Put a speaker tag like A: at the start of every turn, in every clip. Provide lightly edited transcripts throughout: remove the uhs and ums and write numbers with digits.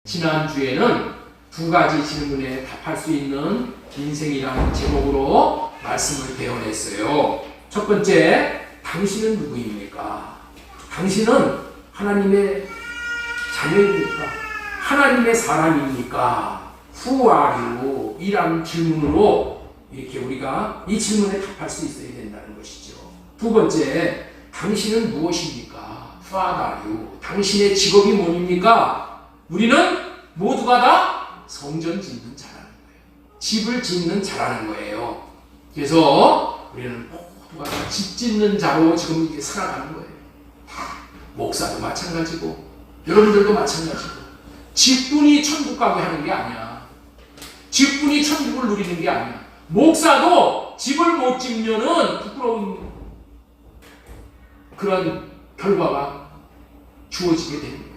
A: 지난주에는 두 가지 질문에 답할 수 있는 인생이라는 제목으로 말씀을 배워냈어요. 첫 번째, 당신은 누구입니까? 당신은 하나님의 자녀입니까? 하나님의 사람입니까? Who are you? 이라는 질문으로 이렇게 우리가 이 질문에 답할 수 있어야 된다는 것이죠. 두 번째, 당신은 무엇입니까? What are you? 당신의 직업이 뭡니까? 우리는 모두가 다 성전 짓는 자라는 거예요. 집을 짓는 자라는 거예요. 그래서 우리는 모두가 다 집 짓는 자로 지금 이렇게 살아가는 거예요. 목사도 마찬가지고 여러분들도 마찬가지고 직분이 천국 가게 하는 게 아니야. 직분이 천국을 누리는 게 아니야. 목사도 집을 못 짓면은 부끄러운 그런 결과가 주어지게 되는 거예요.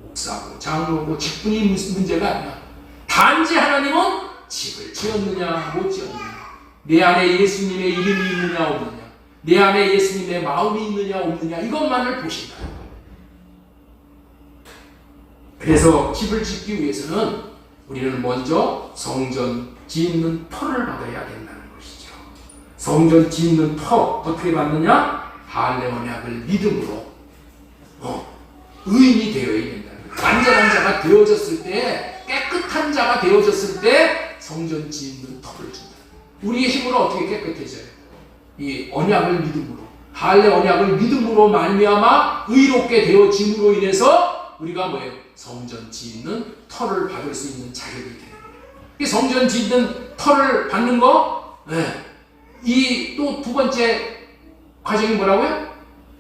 A: 목사고 장로고 직분이 문제가 아니야. 단지 하나님은 집을 지었느냐 못 지었느냐, 내 안에 예수님의 이름이 있느냐 없느냐, 내 안에 예수님의 마음이 있느냐 없느냐, 이것만을 보신다는 거예요. 그래서 집을 짓기 위해서는 우리는 먼저 성전 짓는 터를 받아야 된다는 것이죠. 성전 짓는 터 어떻게 받느냐? 할례 언약을 믿음으로 의인이 되어야 된다는 거예요. 완전한 자가 되어졌을 때, 깨끗한 자가 되어졌을 때 성전 짓는 터를 준다. 우리의 힘으로 어떻게 깨끗해져요? 이 언약을 믿음으로, 할례 언약을 믿음으로 말미암아 의롭게 되어짐으로 인해서 우리가 뭐예요? 성전 짓는 터를 받을 수 있는 자격이 되는 거예요. 이 성전 짓는 터를 받는 거, 이 또 두 번째 과정이 뭐라고요?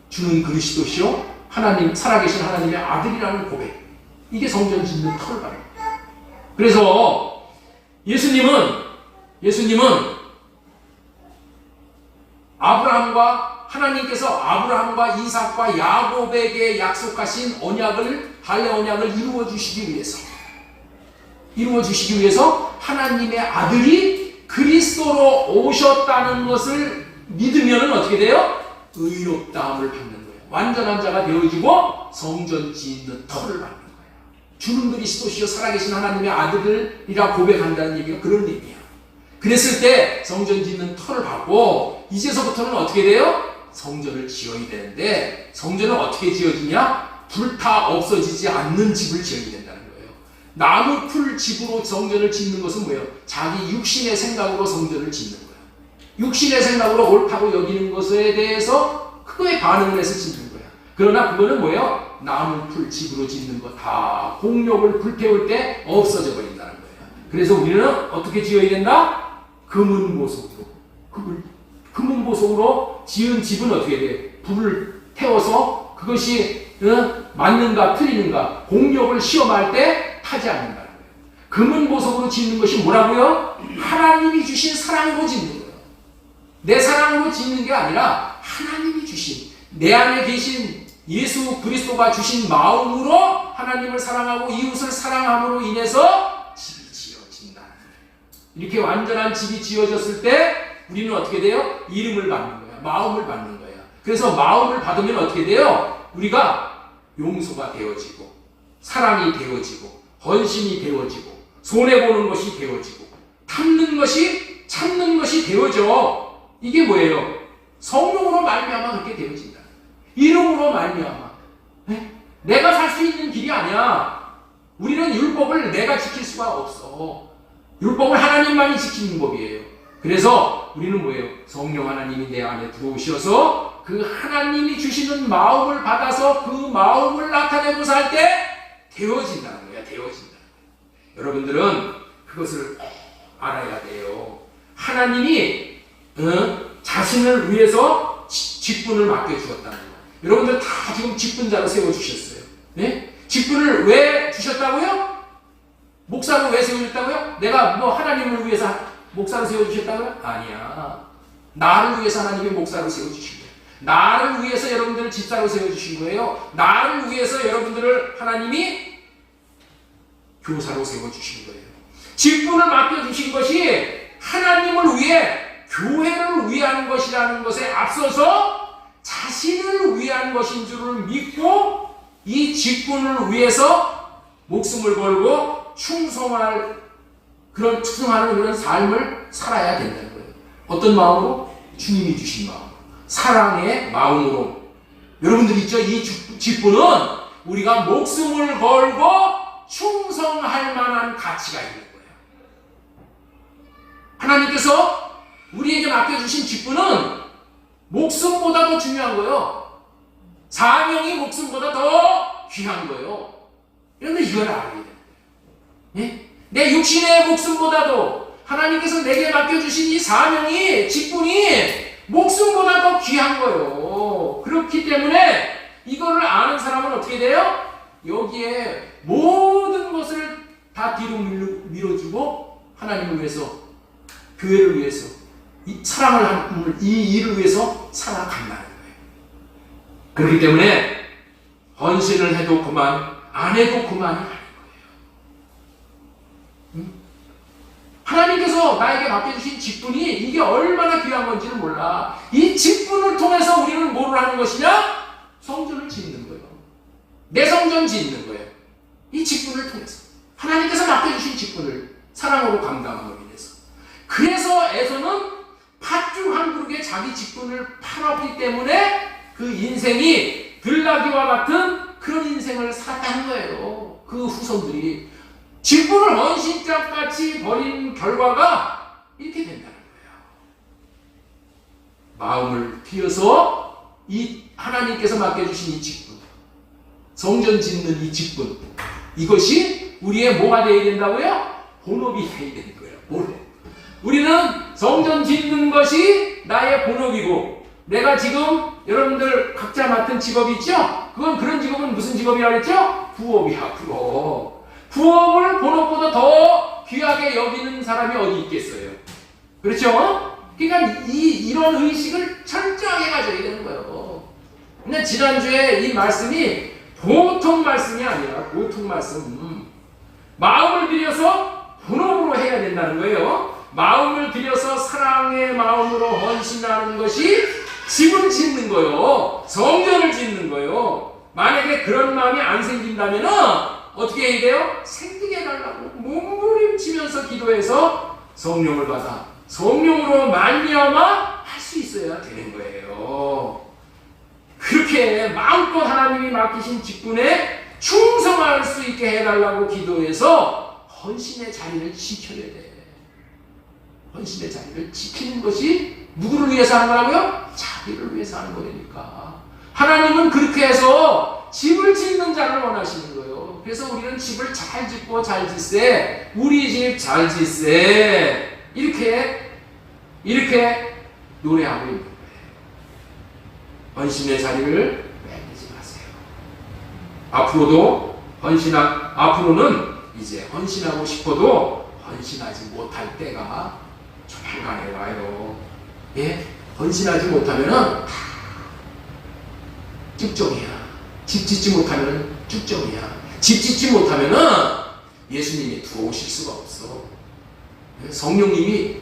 A: 주는 그리스도시요 하나님, 살아계신 하나님의 아들이라는 고백. 이게 성전 짓는 터를 받는 거예요. 그래서 예수님은 하나님께서 아브라함과 이삭과 야곱에게 약속하신 언약을, 할례 언약을 이루어 주시기 위해서 하나님의 아들이 그리스도로 오셨다는 것을 믿으면 어떻게 돼요? 의롭다함을 받는 거예요. 완전한 자가 되어지고 성전 짓는 터를 받는 거예요. 주는 그리스도시요 살아계신 하나님의 아들이라 고백한다는 얘기가 그런 의미야. 그랬을 때 성전 짓는 터를 받고 이제서부터는 어떻게 돼요? 성전을 지어야 되는데, 성전은 어떻게 지어지냐? 불타 없어지지 않는 집을 지어야 된다는 거예요. 나무 풀 집으로 성전을 짓는 것은 뭐예요? 자기 육신의 생각으로 성전을 짓는 거예요. 육신의 생각으로 옳다고 여기는 것에 대해서 그거에 반응을 해서 짓는 거예요. 그러나 그거는 뭐예요? 나무 풀 집으로 짓는 거 다 공력을 불태울 때 없어져 버린다는 거예요. 그래서 우리는 어떻게 지어야 된다? 금은보석으로. 금은보석으로 지은 집은 어떻게 돼요? 불을 태워서 그것이 맞는가 틀리는가 공력을 시험할 때 타지 않는다는 거예요. 금은보석으로 짓는 것이 뭐라고요? 하나님이 주신 사랑으로 짓는 거예요. 내 사랑으로 짓는 게 아니라 하나님이 주신, 내 안에 계신 예수 그리스도가 주신 마음으로 하나님을 사랑하고 이웃을 사랑함으로 인해서 집이 지어진다는 거예요. 이렇게 완전한 집이 지어졌을 때 우리는 어떻게 돼요? 이름을 받는 거야. 마음을 받는 거야. 그래서 마음을 받으면 어떻게 돼요? 우리가 용서가 되어지고, 사랑이 되어지고, 헌신이 되어지고, 손해보는 것이 되어지고, 참는 것이 되어져. 이게 뭐예요? 성령으로 말미암아 그렇게 되어진다. 이름으로 말미암아. 내가 살 수 있는 길이 아니야. 우리는 율법을 내가 지킬 수가 없어. 율법을 하나님만이 지키는 법이에요. 그래서 우리는 뭐예요? 성령 하나님이 내 안에 들어오셔서 그 하나님이 주시는 마음을 받아서 그 마음을 나타내고 살 때 되어진다는 거야. 되어진다. 여러분들은 그것을 알아야 돼요. 하나님이 자신을 위해서 직분을 맡겨주었다는 거예요. 여러분들 다 지금 직분자로 세워주셨어요. 네? 직분을 왜 주셨다고요? 목사로 왜 세워주셨다고요? 내가 하나님을 위해서 목사로 세워주셨다고요? 아니야. 나를 위해서 하나님이 목사로 세워주신 거예요. 나를 위해서 여러분들을 집사로 세워주신 거예요. 나를 위해서 여러분들을 하나님이 교사로 세워주신 거예요. 직분을 맡겨주신 것이 하나님을 위해, 교회를 위한 것이라는 것에 앞서서 자신을 위한 것인 줄을 믿고 이 직분을 위해서 목숨을 걸고 충성하는 그런 삶을 살아야 된다는 거예요. 어떤 마음으로? 주님이 주신 마음, 사랑의 마음으로. 여러분들 있죠? 이 직분은 우리가 목숨을 걸고 충성할 만한 가치가 있는 거예요. 하나님께서 우리에게 맡겨주신 직분은 목숨보다 더 중요한 거예요. 사명이 목숨보다 더 귀한 거예요. 그런데 이걸 알아야 돼요. 예? 내 육신의 목숨보다도 하나님께서 내게 맡겨주신 이 사명이, 직분이 목숨보다 더 귀한 거예요. 그렇기 때문에 이거를 아는 사람은 어떻게 돼요? 여기에 모든 것을 다 뒤로 밀어주고 하나님을 위해서, 교회를 위해서, 이 일을 위해서 살아간다는 거예요. 그렇기 때문에 헌신을 해도 그만, 안 해도 그만이 아닌 거예요. 하나님께서 나에게 맡겨주신 직분이 이게 얼마나 귀한 건지는 몰라. 이 직분을 통해서 우리는 뭐를 하는 것이냐? 성전을 짓는 거예요. 내 성전 짓는 거예요. 이 직분을 통해서 하나님께서 맡겨주신 직분을 사랑으로 감당함으로 인해서. 그래서 에서는 팥죽 한 그릇에 자기 직분을 팔았기 때문에 그 인생이 들나귀와 같은 그런 인생을 살았다는 거예요. 그 후손들이 직분을 헌신짝같이 버린 결과가 이렇게 된다는 거예요. 마음을 비워서 이 하나님께서 맡겨주신 이 직분, 성전 짓는 이 직분, 이것이 우리의 뭐가 되어야 된다고요? 본업이 되어야 되는 거예요. 본업. 우리는 성전 짓는 것이 나의 본업이고, 내가 지금 여러분들 각자 맡은 직업이 있죠? 그런 직업은 무슨 직업이라고 했죠? 부업이야, 부업. 부업을 본업보다 더 귀하게 여기는 사람이 어디 있겠어요? 그렇죠? 그러니까 이런 의식을 철저하게 가져야 되는 거예요. 근데 지난주에 이 말씀이 보통 말씀이 아니라 보통 말씀. 마음을 들여서 본업으로 해야 된다는 거예요. 마음을 들여서 사랑의 마음으로 헌신하는 것이 집을 짓는 거예요. 성전을 짓는 거예요. 만약에 그런 마음이 안 생긴다면 어떻게 해야 돼요? 생기게 해달라고 몸부림치면서 기도해서 성령을 받아 성령으로 말미암아 할 수 있어야 되는 거예요. 그렇게 마음껏 하나님이 맡기신 직분에 충성할 수 있게 해달라고 기도해서 헌신의 자리를 지켜야 돼. 헌신의 자리를 지키는 것이 누구를 위해서 하는 거라고요? 자기를 위해서 하는 거니까. 하나님은 그렇게 해서 집을 짓는 자를 원하시는 거예요. 그래서 우리는 집을 잘 짓고 잘 짓세, 우리 집 잘 짓세, 이렇게 노래하고 있는 거예요. 헌신의 자리를 빼내지 마세요. 앞으로는 이제 헌신하고 싶어도 헌신하지 못할 때가 조만간에 와요. 예? 헌신하지 못하면은 쭉정이야. 집 짓지 못하면은 쭉정이야. 집 짓지 못하면은 예수님이 들어오실 수가 없어. 성령님이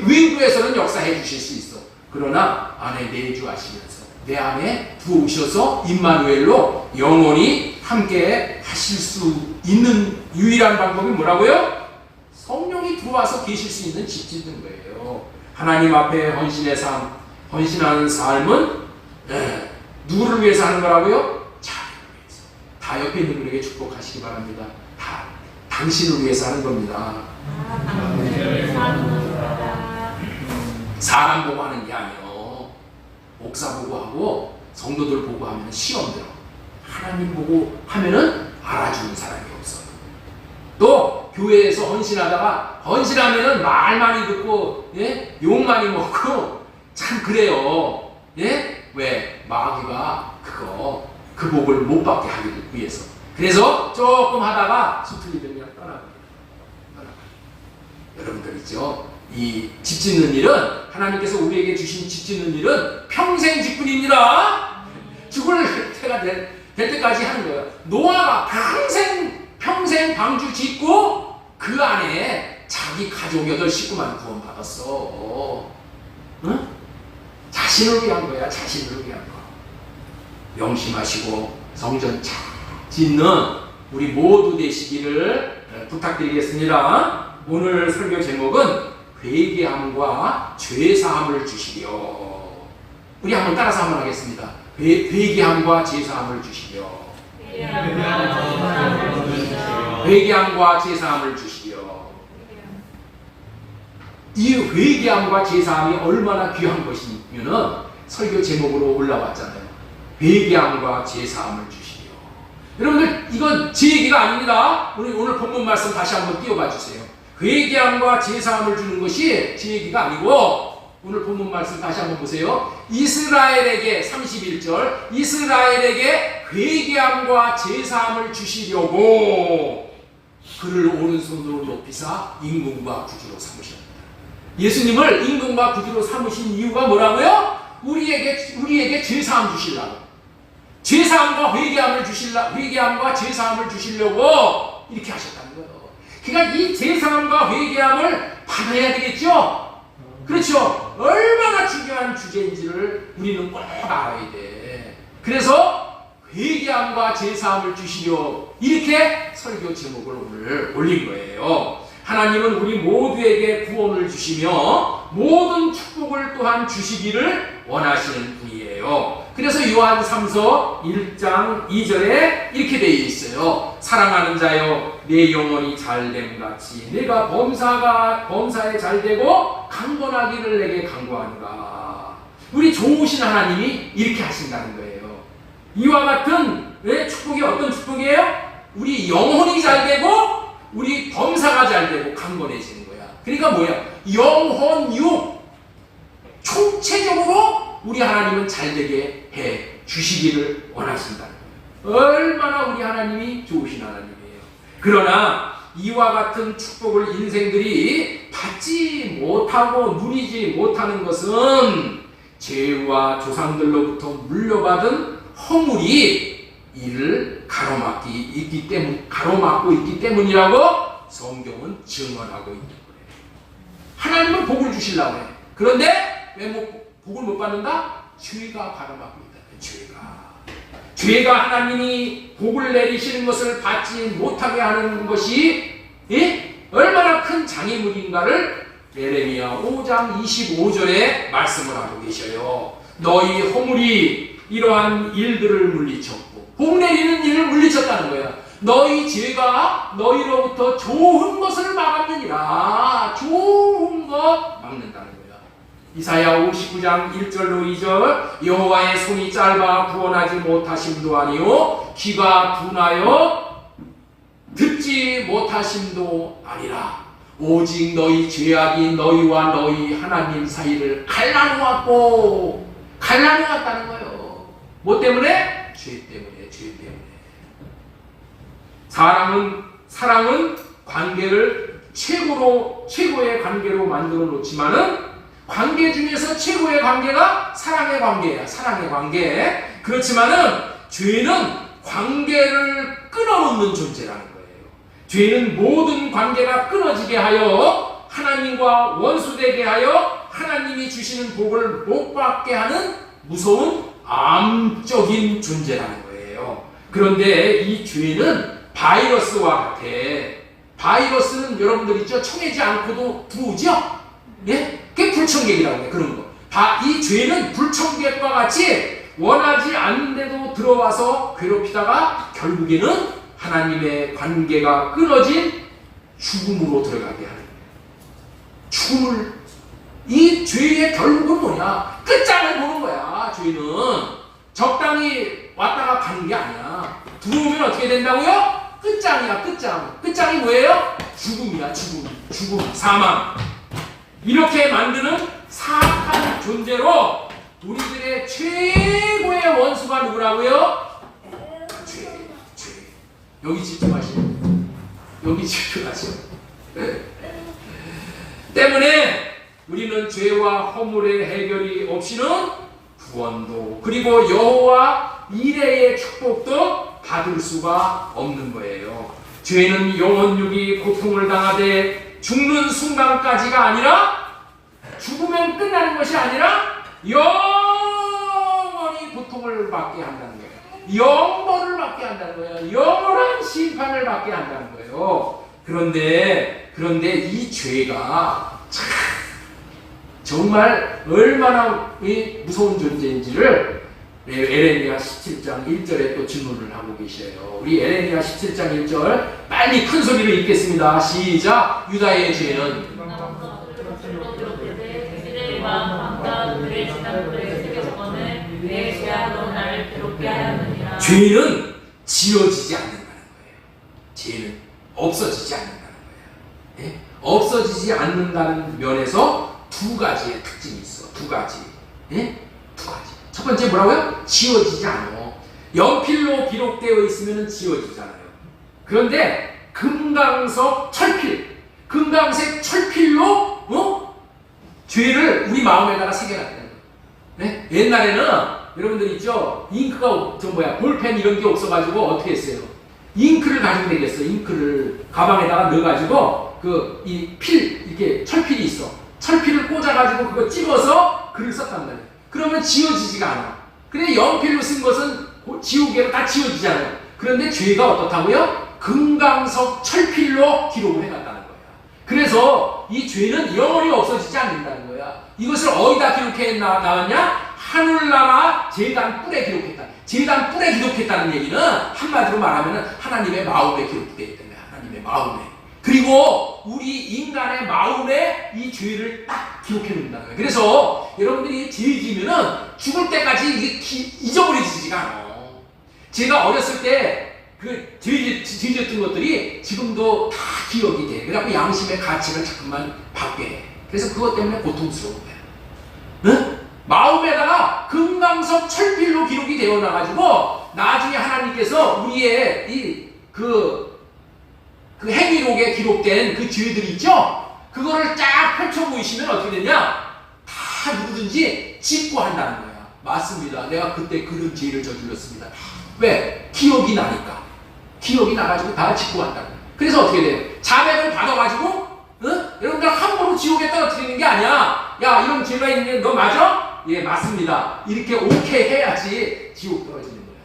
A: 외부에서는 역사해 주실 수 있어. 그러나 안에 내주하시면서 내 안에 들어오셔서 임마누엘로 영원히 함께 하실 수 있는 유일한 방법이 뭐라고요? 성령이 들어와서 계실 수 있는 집 짓는 거예요. 하나님 앞에 헌신하는 삶은 누구를 위해서 하는 거라고요? 자기를 위해서. 다 옆에 있는 분에게 축복하시기 바랍니다. 다 당신을 위해서 하는 겁니다. 사람 보고 하는 게 아니에요. 목사 보고 하고 성도들 보고 하면 시험 들어. 하나님 보고 하면은 알아주는 사람이 없어요. 또 교회에서 헌신하면은 말 많이 듣고, 예? 욕 많이 먹고 참 그래요. 예? 왜? 마귀가 그 복을 못 받게 하기 위해서. 그래서 조금 하다가 수틀리면 그냥 떠나버려요. 여러분들 있죠? 이 집 짓는 일은, 하나님께서 우리에게 주신 집 짓는 일은 평생 직분입니다. 죽을 때가 될 때까지 하는 거예요. 노아가 평생 방주 짓고 그 안에 자기 가족 8식구만 구원받았어. 응? 자신을 위한 거야. 자신을 위한 거. 명심하시고 성전 잘 짓는 우리 모두 되시기를 부탁드리겠습니다. 오늘 설교 제목은 회개함과 죄사함을 주시려. 우리 한번 따라서 한번 하겠습니다. 회개함과 죄사함을 주시려. 회개함과 죄사함을 주시려. 이 회개함과 죄사함이 얼마나 귀한 것이면은 설교 제목으로 올라왔잖아요. 회개함과 죄사함을 주시려. 여러분들 이건 제 얘기가 아닙니다. 오늘 본문 말씀 다시 한번 띄워봐 주세요. 회개함과 죄사함을 주는 것이 제 얘기가 아니고 오늘 본문 말씀 다시 한번 보세요. 이스라엘에게 31절 이스라엘에게 회개함과 죄사함을 주시려고 그를 오른손으로 높이사 임금과 구주로 삼으셨다. 예수님을 임금과 구주로 삼으신 이유가 뭐라고요? 우리에게 죄사함 주시려고. 죄사함과 회개함과 죄사함을 주시려고 이렇게 하셨다는 거예요. 그러니까 이 죄사함과 회개함을 받아야 되겠죠? 그렇죠? 얼마나 중요한 주제인지를 우리는 꼭 알아야 돼. 그래서 회개함과 죄사함을 주시려 이렇게 설교 제목을 오늘 올린 거예요. 하나님은 우리 모두에게 구원을 주시며 모든 축복을 또한 주시기를 원하시는 분이에요. 그래서 요한 3서 1장 2절에 이렇게 되어 있어요. 사랑하는 자여 내 영혼이 잘됨 같이 내가 범사에 잘되고 강건하기를 내게 강구하노라. 우리 좋으신 하나님이 이렇게 하신다는 거예요. 이와 같은 축복이 어떤 축복이에요? 우리 영혼이 잘되고 우리 범사가 잘되고 강건해지는 거야. 그러니까 뭐야? 영혼 육 총체적으로 우리 하나님은 잘되게 해 주시기를 원하신다는 거예요. 얼마나 우리 하나님이 좋으신 하나님이에요. 그러나 이와 같은 축복을 인생들이 받지 못하고 누리지 못하는 것은 죄와 조상들로부터 물려받은 허물이 이를 가로막고 있기 때문이라고 성경은 증언하고 있는 거예요. 하나님은 복을 주시려고 해. 그런데 왜 복을 못 받는다? 죄가 가로막고 있다. 죄가 하나님이 복을 내리시는 것을 받지 못하게 하는 것이 얼마나 큰 장애물인가를 예레미야 5장 25절에 말씀을 하고 계셔요. 너희 허물이 이러한 일들을 물리쳤고 복 내리는 일을 물리쳤다는 거야. 너희 죄가 너희로부터 좋은 것을 막았느니라. 좋은 것 막는다는 거야. 이사야 59장 1절로 2절 여호와의 손이 짧아 구원하지 못하심도 아니요 귀가 둔하여 듣지 못하심도 아니라 오직 너희 죄악이 너희와 너희 하나님 사이를 갈라놓았다는 거예요. 뭐 때문에? 죄 때문에. 사랑은 관계를 최고의 관계로 만들어 놓지만은 관계 중에서 최고의 관계가 사랑의 관계야. 사랑의 관계. 그렇지만은 죄는 관계를 끊어놓는 존재라는 거예요. 죄는 모든 관계가 끊어지게 하여 하나님과 원수되게 하여 하나님이 주시는 복을 못 받게 하는 무서운 암적인 존재라는 거예요. 그런데 이 죄는 바이러스와 같아. 바이러스는 여러분들 있죠? 청하지 않고도 들어오죠? 예? 그게 불청객이라고 해. 그런 거. 이 죄는 불청객과 같이 원하지 않는데도 들어와서 괴롭히다가 결국에는 하나님의 관계가 끊어진 죽음으로 들어가게 하는 거예요. 이 죄의 결국은 뭐냐? 끝장을 보는 거야. 죄는 적당히 왔다가 가는 게 아니야. 들어오면 어떻게 된다고요? 끝장이야. 끝장이 뭐예요? 죽음이야. 죽음, 사망. 이렇게 만드는 사악한 존재로 우리들의 최고의 원수가 누구라고요? 죄. 여기 집중하시오. 때문에 우리는 죄와 허물의 해결이 없이는 구원도 그리고 여호와 이레의 축복도 받을 수가 없는 거예요. 죄는 영혼육이 고통을 당하되 죽는 순간까지가 아니라 죽으면 끝나는 것이 아니라 영원히 고통을 받게 한다는 거예요. 영벌을 받게 한다는 거예요. 영원한 심판을 받게 한다는 거예요. 그런데 이 죄가 참 정말 얼마나 무서운 존재인지를 에레미야 17장 1절에 또 질문을 하고 계셔요. 우리 에레미야 17장 1절 빨리 큰 소리로 읽겠습니다. 시작. 유다의 죄는 죄는 지어지지 않는다는 거예요. 죄는 없어지지 않는다는 거예요. 예? 없어지지 않는다는 면에서 두 가지의 특징이 있어. 두 가지. 예? 두 가지. 첫 번째 뭐라고요? 지워지지 않아. 연필로 기록되어 있으면 지워지잖아요. 그런데 금강석 철필, 금강색 철필로 죄를 우리 마음에다가 새겨놨다는 거예요. 네? 옛날에는 여러분들 있죠? 잉크가 볼펜 이런 게 없어가지고 어떻게 했어요? 잉크를 가지고 다녔어요. 잉크를 가방에다가 넣어가지고 이 필 이렇게 철필이 있어. 철필을 꽂아가지고 그거 찍어서 글을 썼단 말이에요. 그러면 지워지지가 않아. 근데 연필로 쓴 것은 지우개로 다 지워지잖아요. 그런데 죄가 어떻다고요? 금강석 철필로 기록을 해놨다는 거야. 그래서 이 죄는 영원히 없어지지 않는다는 거야. 이것을 어디다 기록해 나왔냐? 하늘나라 제단 뿔에 기록했다. 제단 뿔에 기록했다는 얘기는 한마디로 말하면 하나님의 마음에 기록되어 있다는 거야. 하나님의 마음에. 그리고 우리 인간의 마음에 이 죄를 딱 기록해 놓는다는 거예요. 그래서 여러분들이 죄 지면은 죽을 때까지 이게 잊어버리지가 않아. 제가 어렸을 때 죄 지었던 것들이 지금도 다 기억이 돼. 그래갖고 양심의 가치를 자꾸만 받게 해. 그래서 그것 때문에 고통스러운 거야. 응? 마음에다가 금강석 철필로 기록이 되어 나가지고 나중에 하나님께서 우리의 그 행위록에 기록된 그 죄들이 있죠? 그거를 쫙 펼쳐 보이시면 어떻게 되냐? 다 누구든지 짓고 한다는 거야. 맞습니다. 내가 그때 그런 죄를 저질렀습니다. 왜? 기억이 나니까. 기억이 나가지고 다 짓고 한다는 거야. 그래서 어떻게 돼요? 자백을 받아가지고 여러분들 함부로 지옥에 떨어뜨리는 게 아니야. 야, 이런 죄가 있는데 너 맞아? 예, 맞습니다. 이렇게 오케이 해야지 지옥 떨어지는 거야.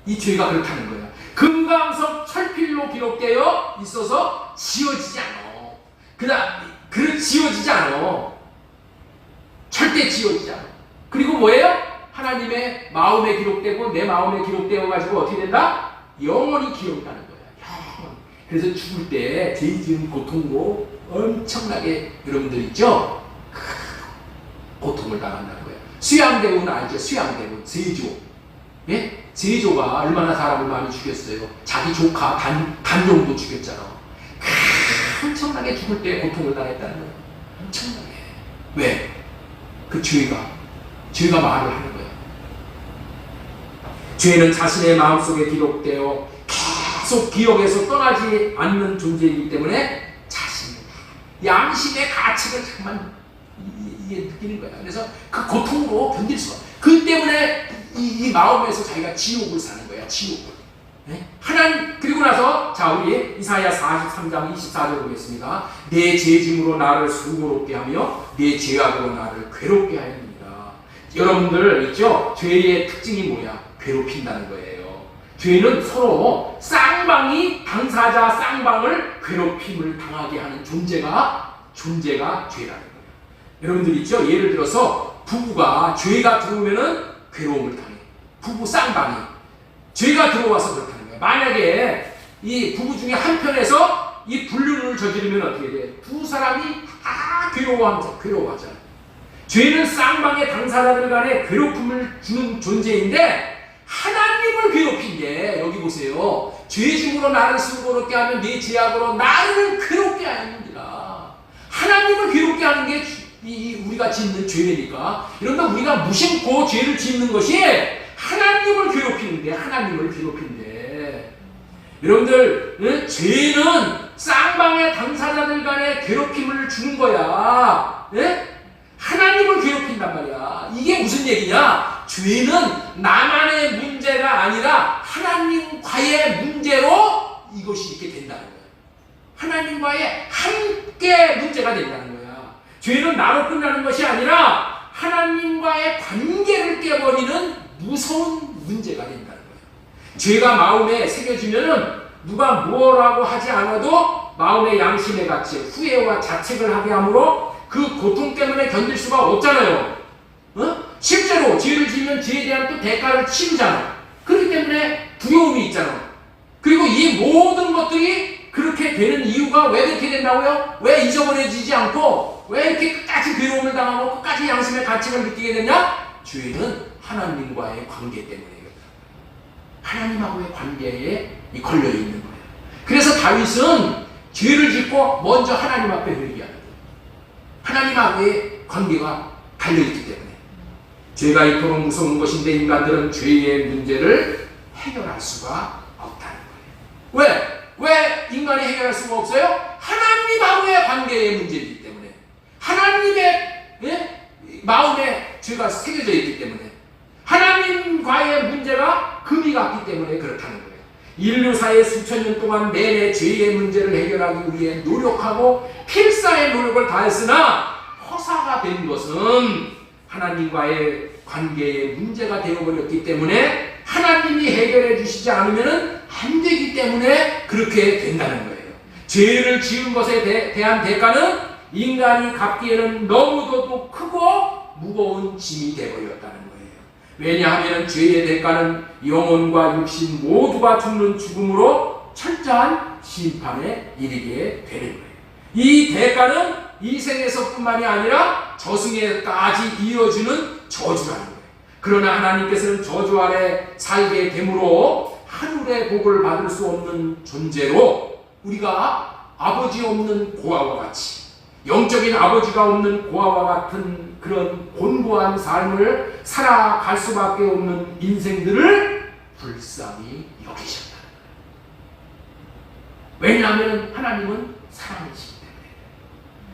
A: 이 죄가 그렇다는 거야. 금강석 철필로 기록되어 있어서 지워지지 않아. 지워지지 않아. 절대 지워지지 않아. 그리고 뭐예요? 하나님의 마음에 기록되고 내 마음에 기록되어 가지고 어떻게 된다? 영원히 기억이 나는 거야. 영원. 그래서 죽을 때 죄 지은 고통으로 엄청나게 여러분들 있죠? 고통을 당한다는 거예요. 수양대운 알죠? 수양대운 세조. 예? 세조가 얼마나 사람을 많이 죽였어요. 자기 조카 단용도 죽였잖아. 엄청나게 죽을 때 고통을 당했다는 거예요. 엄청나게. 왜? 그 죄가 말을 하는 거예요. 죄는 자신의 마음속에 기록되어 계속 기억에서 떠나지 않는 존재이기 때문에 자신의 양심의 가치를 정말 이게 느끼는 거야. 그래서 그 고통으로 견딜 수가 없어. 그 때문에 이 마음에서 자기가 지옥을 사는 거야. 지옥을. 네? 그리고 나서 자 우리 이사야 43장 24절 보겠습니다. 내 죄짐으로 나를 수고롭게 하며 내 죄악으로 나를 괴롭게 하였느니라. 여러분들 있죠? 죄의 특징이 뭐야? 괴롭힌다는 거예요. 죄는 서로 쌍방이 당사자 쌍방을 괴롭힘을 당하게 하는 존재가 죄라는 거예요. 여러분들 있죠? 예를 들어서 부부가 죄가 들어오면은 괴로움을 당해. 부부 쌍방이 죄가 들어와서 그렇다는 거예요. 만약에 이 부부 중에 한편에서 이 불륜을 저지르면 어떻게 돼? 두 사람이 다 괴로워하잖아요. 죄는 쌍방의 당사자들 간에 괴롭힘을 주는 존재인데 하나님을 괴롭힌게 여기 보세요. 죄짐으로 나를 수고롭게 하면 네 죄악으로 나를 괴롭게 하느니라. 하나님을 괴롭게 하는 게 우리가 짓는 죄니까. 이런데 우리가 무심코 죄를 짓는 것이 하나님을 괴롭히는데 여러분들 죄는 쌍방의 당사자들 간에 괴롭힘을 주는 거야. 하나님을 괴롭힌단 말이야. 이게 무슨 얘기냐? 죄는 나만의 문제가 아니라 하나님과의 문제로 이것이 이렇게 된다는 거야. 하나님과의 함께 문제가 된다는 거야. 죄는 나로 끝나는 것이 아니라 하나님과의 관계를 깨버리는 무서운 문제가 된다는 거예요. 죄가 마음에 새겨지면은 누가 뭐라고 하지 않아도 마음의 양심의 가치, 후회와 자책을 하게 하므로 그 고통 때문에 견딜 수가 없잖아요. 실제로 죄를 지으면 죄에 대한 또 대가를 치르잖아. 그렇기 때문에 두려움이 있잖아. 그리고 이 모든 것들이 그렇게 되는 이유가 왜 그렇게 된다고요? 왜 잊어버려지지 않고 왜 이렇게 끝까지 괴로움을 당하고 끝까지 양심의 가책을 느끼게 되냐? 죄는 하나님과의 관계 때문이에요. 하나님하고의 관계에 걸려있는 거예요. 그래서 다윗은 죄를 짓고 먼저 하나님 앞에 회개하는 거예요. 하나님하고의 관계가 달려있기 때문에. 죄가 이토록 무서운 것인데 인간들은 죄의 문제를 해결할 수가 없다는 거예요. 왜 인간이 해결할 수가 없어요? 하나님하고의 관계의 문제이기 때문에. 하나님의 마음에 죄가 새겨져 있기 때문에. 하나님과의 문제가 금이 갔기 때문에 그렇다는 거예요. 인류사의 수천 년 동안 내내 죄의 문제를 해결하기 위해 노력하고 필사의 노력을 다했으나 허사가 된 것은 하나님과의 관계의 문제가 되어버렸기 때문에 하나님이 해결해 주시지 않으면 안 되기 때문에 그렇게 된다는 거예요. 죄를 지은 것에 대한 대가는 인간이 갚기에는 너무도 크고 무거운 짐이 되어버렸다는 거예요. 왜냐하면 죄의 대가는 영혼과 육신 모두가 죽는 죽음으로 철저한 심판에 이르게 되는 거예요. 이 대가는 이 생에서뿐만이 아니라 저승에까지 이어지는 저주라는 거예요. 그러나 하나님께서는 저주 아래 살게 되므로 하늘의 복을 받을 수 없는 존재로 우리가 아버지 없는 고아와 같이 영적인 아버지가 없는 고아와 같은 그런 곤고한 삶을 살아갈 수밖에 없는 인생들을 불쌍히 여기셨다. 왜냐하면 하나님은 사랑이시기 때문에.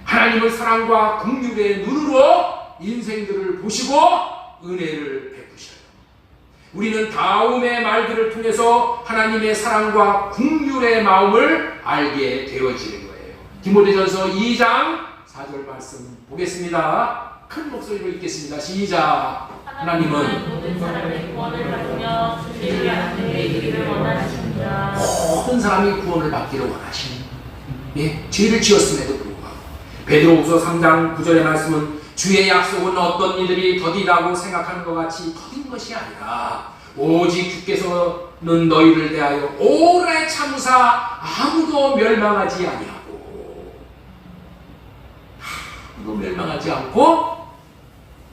A: 하나님은 사랑과 긍휼의 눈으로 인생들을 보시고 은혜를 베푸셔요. 우리는 다음의 말들을 통해서 하나님의 사랑과 긍휼의 마음을 알게 되어지는 거예요. 디모데전서 2장 4절 말씀 보겠습니다. 큰 목소리로 읽겠습니다. 시작. 하나님은
B: 모든 사람의 구원을 받으며 죄를 안되게 이기를 원하십니다.
A: 모든 사람이 구원을 받기를 원하시는 죄를 지었음에도 불구하고 베드로후서 3장 9절의 말씀은 주의 약속은 어떤 이들이 더디다고 생각하는 것 같이 더딘 것이 아니라 오직 주께서는 너희를 대하여 오래 참으사 아무도 멸망하지 않고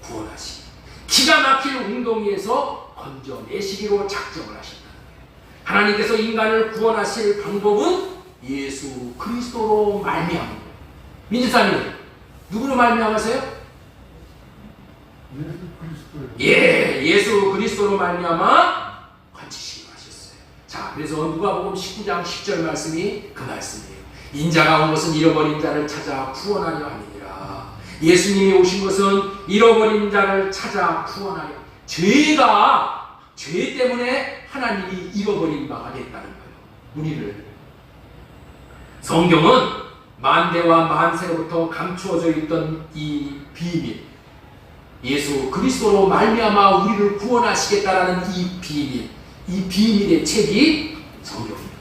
A: 구원하시니 기가 막힐 웅덩이에서 건져내시기로 작정을 하신다는 거예요. 하나님께서 인간을 구원하실 방법은 예수 그리스도로 말미암은 거예요. 민주사님 누구로 말미암으세요? 예수 그리스도로 말미암아 건지시기로 하셨어요. 자, 그래서 누가복음 19장 10절 말씀이 그 말씀이에요. 인자가 온 것은 잃어버린 자를 찾아 구원하려 함이니라. 예수님이 오신 것은 잃어버린 자를 찾아 구원하려. 죄 때문에 하나님이 잃어버린 바가 됐다는 거예요. 우리를. 성경은 만대와 만세로부터 감추어져 있던 이 비밀, 예수 그리스도로 말미암아 우리를 구원하시겠다라는 이 비밀의 책이 성경입니다.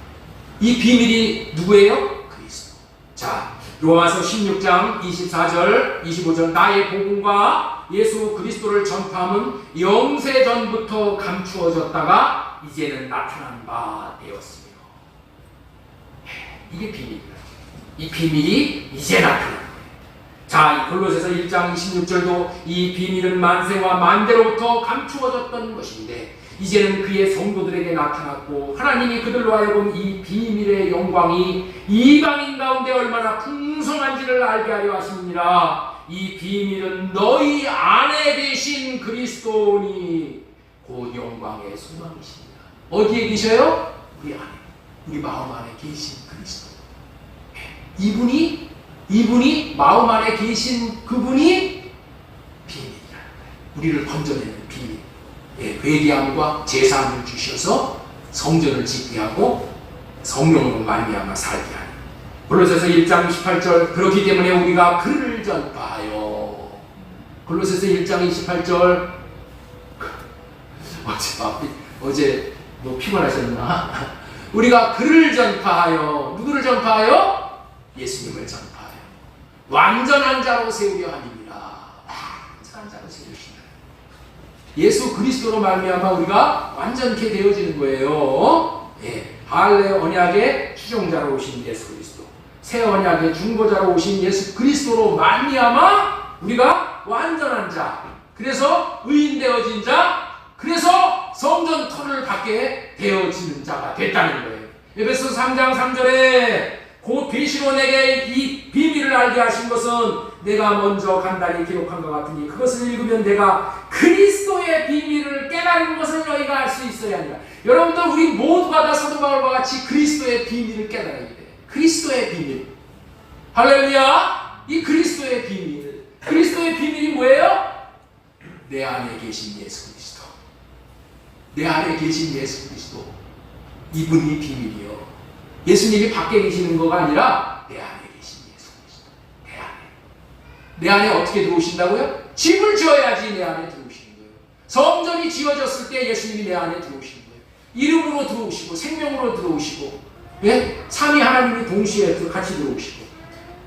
A: 이 비밀이 누구예요? 그리스도. 자, 로마서 16장 24절 25절 나의 복음과 예수 그리스도를 전파함은 영세전부터 감추어졌다가 이제는 나타난 바 되었으며. 이게 비밀입니다. 이 비밀이 이제 나타난 거예요. 자, 골로새서 1장 26절도 이 비밀은 만세와 만대로부터 감추어졌던 것인데 이제는 그의 성도들에게 나타났고 하나님이 그들로 하여금 이 비밀의 영광이 이방인 가운데 얼마나 풍성한지를 알게 하려 하심이니라. 이 비밀은 너희 안에 계신 그리스도니 곧 영광의 소망이십니다. 어디에 계셔요? 우리 안에, 우리 마음 안에 계신 그리스도. 이분이 마음 안에 계신 그분이 비밀이라는 거예요. 우리를 건져내는 비밀. 회개함과 제사함을 주셔서 성전을 짓게 하고 성령으로 말미암아 살게 하는. 골로새서 1장 28절 그렇기 때문에 우리가 그를 전파하여. 골로새서 1장 28절 어제 뭐 피곤하셨나? 우리가 그를 전파하여 누구를 전파하여? 예수님을 전파하여 완전한 자로 세우려 함이니라. 완전한 자로 세우신다. 예수 그리스도로 말미암아 우리가 완전케 되어지는 거예요. 예, 할례 언약의 추종자로 오신 예수 그리스도, 새 언약의 중보자로 오신 예수 그리스도로 말미암아 우리가 완전한 자, 그래서 의인 되어진 자, 그래서 성전 터를 받게 되어지는 자가 됐다는 거예요. 에베소 3장 3절에 곧 계시로 내게 이 비밀을 알게 하신 것은 내가 먼저 간단히 기록한 것 같으니 그것을 읽으면 내가 그리스도의 비밀을 깨달은 것을 너희가 알 수 있어야 하니라. 여러분들 우리 모두가 다 사도 바울과 같이 그리스도의 비밀을 깨달아야 돼. 그리스도의 비밀. 할렐루야. 이 그리스도의 비밀. 그리스도의 비밀이 뭐예요? 내 안에 계신 예수 그리스도. 내 안에 계신 예수 그리스도. 이분이 비밀이요. 예수님이 밖에 계시는 거가 아니라 내 안에 계신 예수 그리스도. 내 안에. 내 안에 어떻게 들어오신다고요? 집을 지어야지 내 안에 들어오시는 거예요. 성전이 지어졌을 때 예수님이 내 안에 들어오시는 거예요. 이름으로 들어오시고 생명으로 들어오시고, 예? 삼위 하나님이 동시에 같이 들어오시고.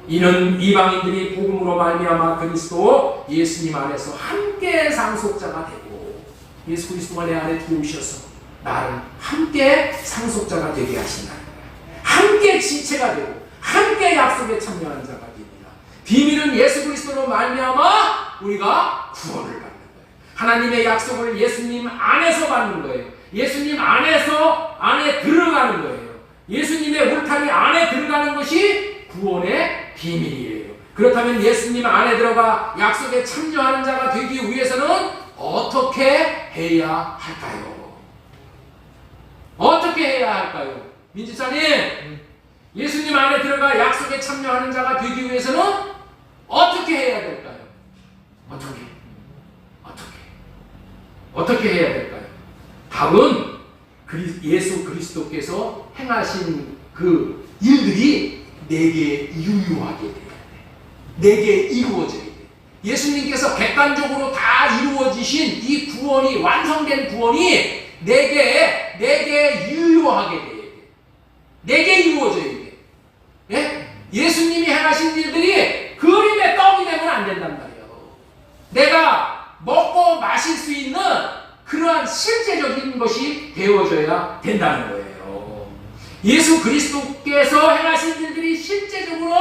A: 이는 이방인들이 복음으로 말미암아 그리스도 예수님 안에서 함께 상속자가 되고, 예수 그리스도가 내 안에 들어오셔서 나를 함께 상속자가 되게 하신다는 거예요. 함께 지체가 되고 함께 약속에 참여하는 자가 됩니다. 비밀은 예수 그리스도로 말미암아 우리가 구원을 받는 거예요. 하나님의 약속을 예수님 안에서 받는 거예요. 예수님 안에 들어가는 거예요. 예수님의 울타리 안에 들어가는 것이 구원의 비밀이에요. 그렇다면 예수님 안에 들어가 약속에 참여하는 자가 되기 위해서는 어떻게 해야 할까요? 어떻게 해야 할까요? 민지사님, 예수님 안에 들어가 약속에 참여하는 자가 되기 위해서는 어떻게 해야 될까요? 어떻게 해야 될까요? 답은 예수 그리스도께서 행하신 그 일들이 내게 유효하게 돼야 돼. 내게 이루어져야 돼. 예수님께서 객관적으로 다 이루어지신 이 구원이, 완성된 구원이 내게 유효하게 돼야 돼. 내게 이루어져야 돼. 예? 예수님이 행하신 일들이 그림의 떡이 되면 안 된단 말이에요. 내가 먹고 마실 수 있는 그러한 실제적인 것이 되어져야 된다는 거예요. 예수 그리스도께서 행하신 일들이 실제적으로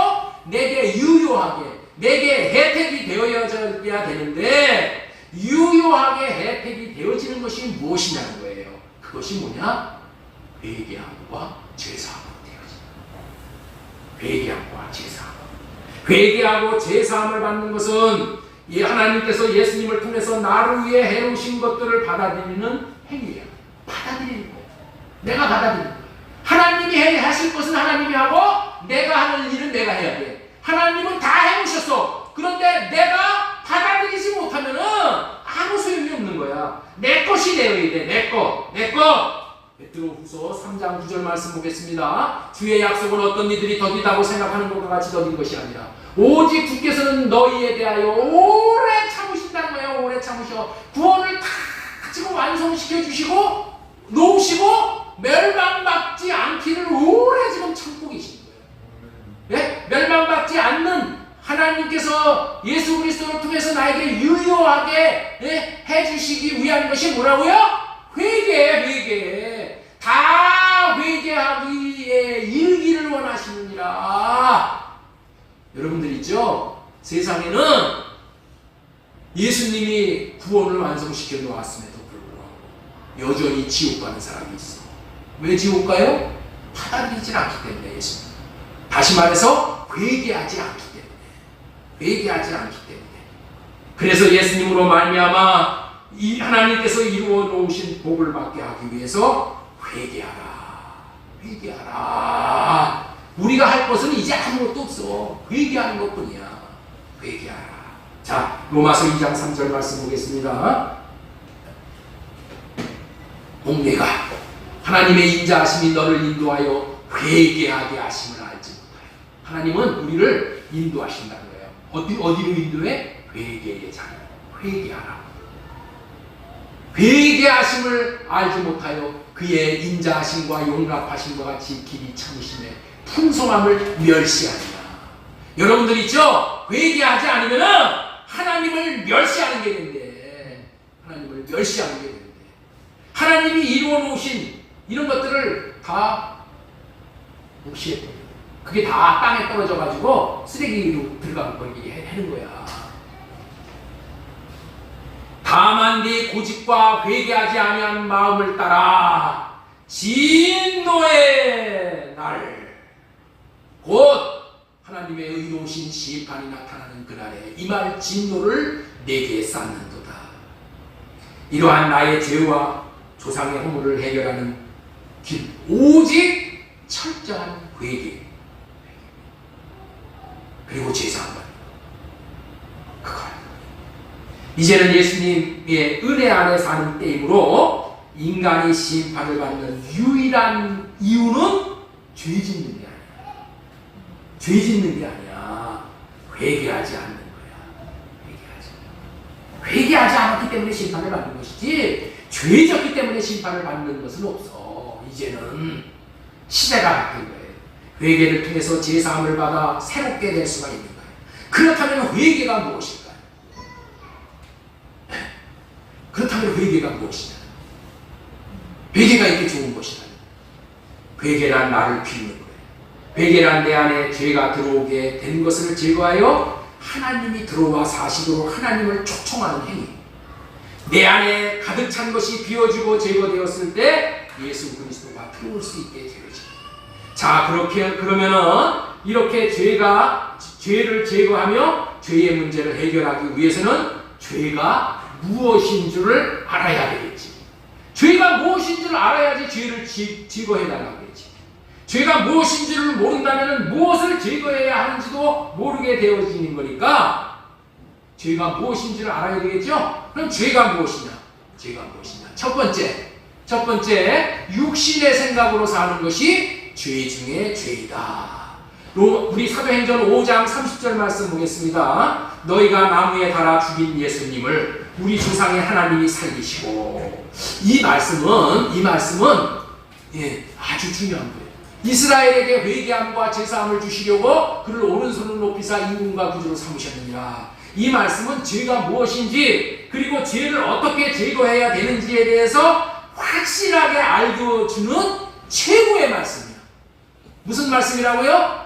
A: 내게 유효하게, 내게 혜택이 되어져야 되는데, 유효하게 혜택이 되어지는 것이 무엇이냐는 거예요. 그것이 뭐냐? 회개함과 제사함으로 되어진다. 회개함과 제사함. 회개하고 제사함을 받는 것은 하나님께서 예수님을 통해서 나를 위해 해놓으신 것들을 받아들이는 행위예요. 받아들이는 거예요. 내가 받아들이는 거예요. 하나님이 하실 것은 하나님이 하고, 내가 하는 일은 내가 해야 돼. 하나님은 다 해놓으셨어. 그런데 내가 받아들이지 못하면은 아무 소용이 없는 거야. 내 것이 되어야 돼. 내 것. 베드로후서 3장 9절 말씀 보겠습니다. 주의 약속은 어떤 이들이 더디다고 생각하는 것과 같이 더딘 것이 아니라 오직 주께서는 너희에 대하여 오래 참으신다는 거예요. 오래 참으셔. 구원을 다 지금 완성시켜 주시고 놓으시고 멸망받지 않기를 오래 지금 참고 계신 거예요. 예? 멸망받지 않는 하나님께서 예수 그리스도를 통해서 나에게 유효하게, 예? 해주시기 위한 것이 뭐라고요? 회개. 다 회개하기에 이르기를 원하시느니라. 여러분들 있죠? 세상에는 예수님이 구원을 완성시켜 놓았음에도 불구하고 여전히 지옥 가는 사람이 있어. 왜 지옥 가요? 받아들이지 않기 때문에. 예수님. 다시 말해서 회개하지 않기 때문에. 그래서 예수님으로 말미암아 이 하나님께서 이루어 놓으신 복을 받게 하기 위해서 회개하라. 우리가 할 것은 이제 아무것도 없어. 회개하는 것뿐이야. 회개하라. 자, 로마서 2장 3절 말씀 보겠습니다. 복내가 하나님의 인자하심이 너를 인도하여 회개하게 하심을 알지 못하여. 하나님은 우리를 인도하신다는 거예요. 어디로 인도해? 회개의 자리로. 회개하라. 회개하심을 알지 못하여 그의 인자하심과 용납하심과 같이 길이 참으심에 풍성함을 멸시하느냐. 여러분들 있죠? 회개하지 않으면 하나님을 멸시하는 게 되는데, 하나님을 멸시하는 게 되는데, 하나님이 이루어 놓으신 이런 것들을 다 무시해버려요. 그게 다 땅에 떨어져 가지고 쓰레기로 들어가 버리게 하는 거야. 다만 네 고집과 회개하지 아니한 마음을 따라 진노의 날, 곧 하나님의 의로우신 심판이 나타나는 그날에 임할 진노를 내게 쌓는도다. 이러한 나의 죄와 조상의 허물을 해결하는 길, 오직 철저한 회개, 그리고 제사함. 그걸 이제는 예수님의 은혜 안에 사는 때이므로 인간이 심판을 받는 유일한 이유는 죄 짓는 게 아니야. 죄 짓는 게 아니야. 회개하지 않는 거야. 회개하지 않았기 때문에 심판을 받는 것이지, 죄 졌기 때문에 심판을 받는 것은 없어. 이제는 시대가 바뀐 거예요. 회개를 통해서 제사함을 받아 새롭게 될 수가 있는 거예요. 그렇다면 회개가 무엇일까요? 그렇다면 회개가 무엇이냐? 회개가 이렇게 좋은 것이다. 회개란 나를 비우는 거예요. 회개란 내 안에 죄가 들어오게 된 것을 제거하여 하나님이 들어와 사시도록 하나님을 초청하는 행위. 내 안에 가득 찬 것이 비워지고 제거되었을 때 예수 그리스도가 들어올 수 있게 되어집니다. 자, 그러면은 이렇게 죄를 제거하며 죄의 문제를 해결하기 위해서는 죄가 무엇인 줄을 알아야 되겠지. 죄가 무엇인 줄을 알아야지 죄를 제거해달라고 그랬지. 죄가 무엇인 줄을 모른다면 무엇을 제거해야 하는지도 모르게 되어지는 거니까 죄가 무엇인 줄을 알아야 되겠죠. 그럼 죄가 무엇이냐? 죄가 무엇이냐? 첫 번째 육신의 생각으로 사는 것이 죄 중에 죄이다. 우리 사도행전 5장 30절 말씀 보겠습니다. 너희가 나무에 달아 죽인 예수님을 우리 조상의 하나님이 살리시고. 이 말씀은 아주 중요한 거예요. 이스라엘에게 회개함과 제사함을 주시려고 그를 오른손을 높이사 임금과 구주로 삼으셨느니라. 이 말씀은 죄가 무엇인지, 그리고 죄를 어떻게 제거해야 되는지에 대해서 확실하게 알려주는 최고의 말씀이야. 무슨 말씀이라고요?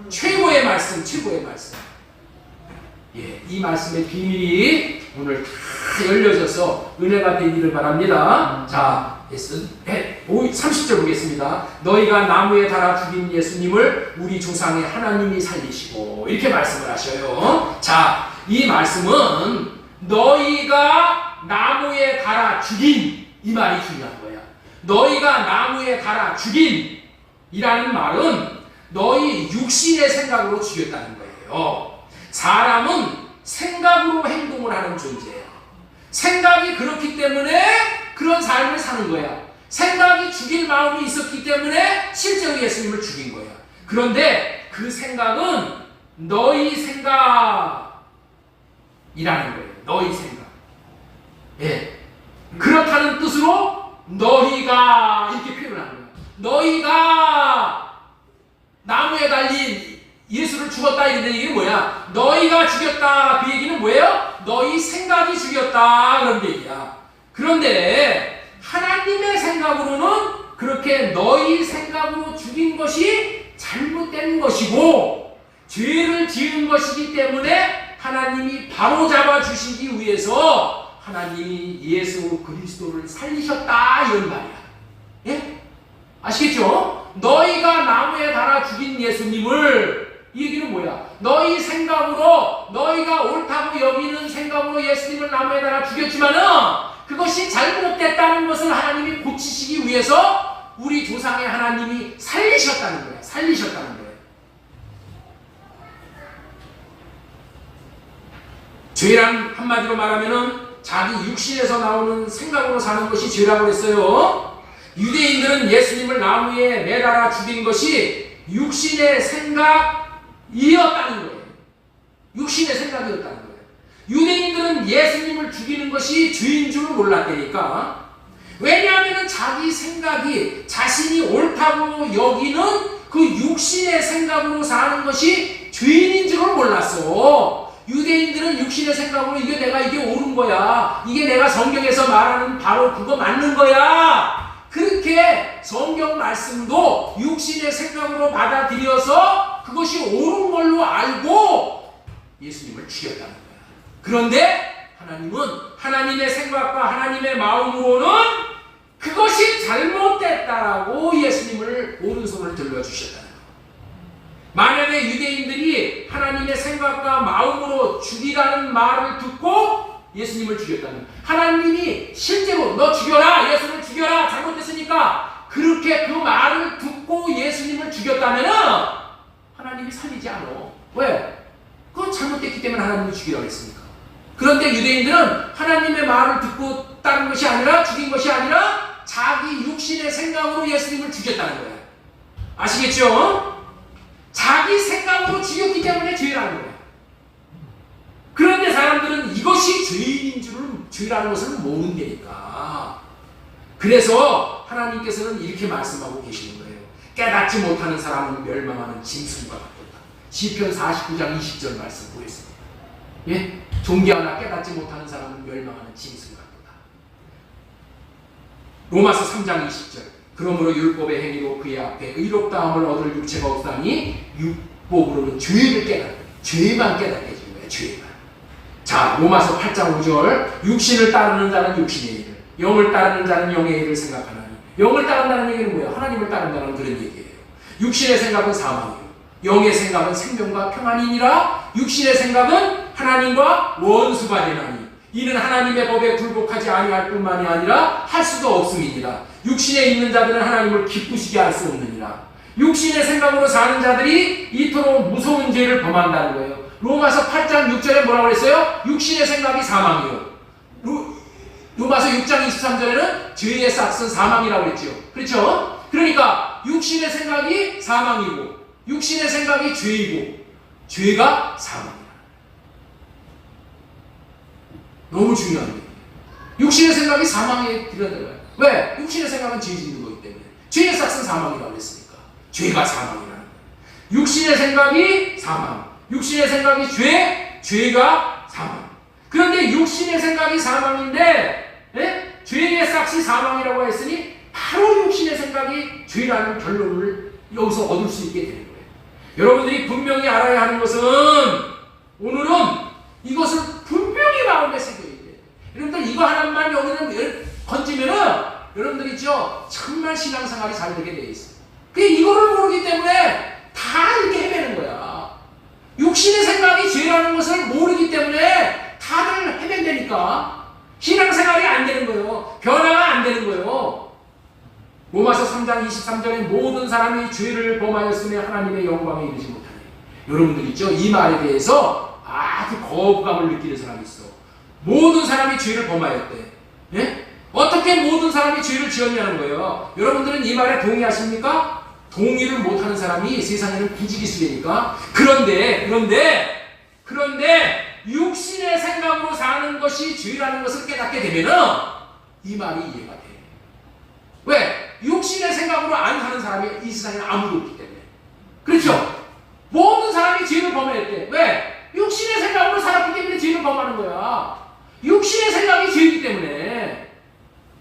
A: 최고의 말씀. 예, 이 말씀의 비밀이 오늘 다 열려져서 은혜가 되기를 바랍니다. 자, 30절 보겠습니다. 너희가 나무에 달아 죽인 예수님을 우리 조상의 하나님이 살리시고. 이렇게 말씀을 하셔요. 자, 이 말씀은 너희가 나무에 달아 죽인, 이 말이 중요한 거야. 너희가 나무에 달아 죽인 이라는 말은 너희 육신의 생각으로 죽였다는 거예요. 사람은 생각으로 행동을 하는 존재예요. 생각이 그렇기 때문에 그런 삶을 사는 거야. 생각이 죽일 마음이 있었기 때문에 실제로 예수님을 죽인 거야. 그런데 그 생각은 너희 생각이라는 거예요. 너희 생각. 예. 그렇다는 뜻으로 너희가 이렇게 표현하는 거예요. 너희가 나무에 달린 예수를 죽였다 이런 얘기는 뭐야? 너희가 죽였다 그 얘기는 뭐예요? 너희 생각이 죽였다 그런 얘기야. 그런데 하나님의 생각으로는 그렇게 너희 생각으로 죽인 것이 잘못된 것이고 죄를 지은 것이기 때문에 하나님이 바로잡아 주시기 위해서 하나님이 예수 그리스도를 살리셨다 이런 말이야. 예? 아시겠죠? 너희가 나무에 달아 죽인 예수님을, 이 얘기는 뭐야? 너희 생각으로, 너희가 옳다고 여기는 생각으로 예수님을 나무에 달아 죽였지만은 그것이 잘못됐다는 것을 하나님이 고치시기 위해서 우리 조상의 하나님이 살리셨다는 거야. 살리셨다는 거예요. 죄란 한마디로 말하면은 자기 육신에서 나오는 생각으로 사는 것이 죄라고 했어요. 유대인들은 예수님을 나무에 매달아 죽인 것이 육신의 생각이었다는 거예요. 육신의 생각이었다는 거예요. 유대인들은 예수님을 죽이는 것이 죄인 줄 몰랐다니까. 왜냐하면 자기 생각이 자신이 옳다고 여기는 그 육신의 생각으로 사는 것이 죄인인 줄을 몰랐어. 유대인들은 육신의 생각으로 이게 옳은 거야. 이게 내가 성경에서 말하는 바로 그거 맞는 거야. 그렇게 성경 말씀도 육신의 생각으로 받아들여서 그것이 옳은 걸로 알고 예수님을 죽였다는 거야. 그런데 하나님은 하나님의 생각과 하나님의 마음으로는 그것이 잘못됐다라고 예수님을 오른손을 들려주셨다는 거예요. 만약에 유대인들이 하나님의 생각과 마음으로 죽이라는 말을 듣고 예수님을 죽였다면, 하나님이 실제로 너 죽여라, 예수를 죽여라, 잘못됐으니까 그렇게 그 말을 듣고 예수님을 죽였다면 하나님이 살리지 않아. 왜? 그건 잘못됐기 때문에 하나님이 죽이라고 했으니까. 그런데 유대인들은 하나님의 말을 듣고 따른 것이 아니라, 죽인 것이 아니라 자기 육신의 생각으로 예수님을 죽였다는 거예요. 아시겠죠? 자기 생각으로 죽였기 때문에 죄라는 거예요. 그런데 사람들은 이것이 죄라는 것을 모른다니까. 그래서 하나님께서는 이렇게 말씀하고 계시는 거예요. 깨닫지 못하는 사람은 멸망하는 짐승과 같도다. 시편 49장 20절 말씀 보겠습니다. 예? 존귀하나 깨닫지 못하는 사람은 멸망하는 짐승 같도다. 로마서 3장 20절. 그러므로 율법의 행위로 그의 앞에 의롭다함을 얻을 육체가 없다니 율법으로는 죄를 깨닫고, 죄만 깨닫게 해주는 거예요. 죄만. 자, 로마서 8장 5절. 육신을 따르는 자는 육신의 일을, 영을 따르는 자는 영의 일을 생각하나니. 영을 따른다는 얘기는 뭐예요? 하나님을 따른다는 그런 얘기예요. 육신의 생각은 사망이요, 영의 생각은 생명과 평안이니라. 육신의 생각은 하나님과 원수가 되나니 이는 하나님의 법에 굴복하지 아니할 뿐만이 아니라 할 수도 없음이니라. 육신에 있는 자들은 하나님을 기쁘시게 할 수 없느니라. 육신의 생각으로 사는 자들이 이토록 무서운 죄를 범한다는 거예요. 로마서 8장 6절에 뭐라고 그랬어요? 육신의 생각이 사망이요. 로마서 6장 23절에는 죄의 삭은 사망이라고 그랬죠. 그렇죠? 그러니까 육신의 생각이 사망이고 육신의 생각이 죄이고 죄가 사망이다. 너무 중요한 거예요. 육신의 생각이 사망에 들어들어요. 왜? 육신의 생각은 죄 짓는 거기 때문에. 죄의 삭은 사망이라고 했으니까. 죄가 사망이라는 거예요. 육신의 생각이 사망, 육신의 생각이 죄, 죄가 사망. 그런데 육신의 생각이 사망인데, 예? 죄의 삭이 사망이라고 했으니 바로 육신의 생각이 죄라는 결론을 여기서 얻을 수 있게 되는 거예요. 여러분들이 분명히 알아야 하는 것은, 오늘은 이것을 분명히 마음에 새겨야 돼요. 여러분들 이거 하나만 여기는 건지면은 여러분들이 있죠, 정말 신앙생활이 잘 되게 돼 있어요. 그 이거를 모르기 때문에 다 이렇게 헤매는 거야. 육신의 생각이 죄라는 것을 모르기 때문에 다들 헤맨다니까 신앙생활이 안 되는 거예요. 변화가 안 되는 거예요. 로마서 3장 23절에 모든 사람이 죄를 범하였으며 하나님의 영광에 이르지 못하네. 여러분들 있죠, 이 말에 대해서 아주 거부감을 느끼는 사람이 있어. 모든 사람이 죄를 범하였대. 예? 어떻게 모든 사람이 죄를 지었냐는 거예요. 여러분들은 이 말에 동의하십니까? 동의를 못하는 사람이 세상에는 부지기수니까. 그런데 육신의 생각으로 사는 것이 죄라는 것을 깨닫게 되면은 이 말이 이해가 돼. 왜? 육신의 생각으로 안 사는 사람이 이 세상에 아무도 없기 때문에. 그렇죠? 모든 사람이 죄를 범했대. 왜? 육신의 생각으로 살았기 때문에 죄를 범하는 거야. 육신의 생각이 죄이기 때문에.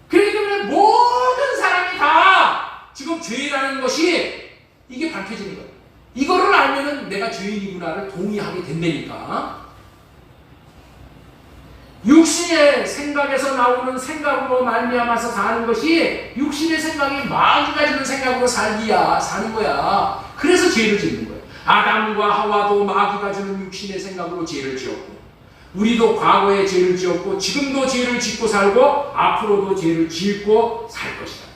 A: 그렇기 때문에 모든 사람이 다 지금 죄라는 것이 이게 밝혀지는 거예요. 이거를 알면은 내가 죄인이구나를 동의하게 된다니까. 육신의 생각에서 나오는 생각으로 말미암아서 사는 것이, 육신의 생각이 마귀가 주는 생각으로 사는 거야. 그래서 죄를 짓는 거예요. 아담과 하와도 마귀가 주는 육신의 생각으로 죄를 지었고, 우리도 과거에 죄를 지었고 지금도 죄를 짓고 살고 앞으로도 죄를 짓고 살 것이다.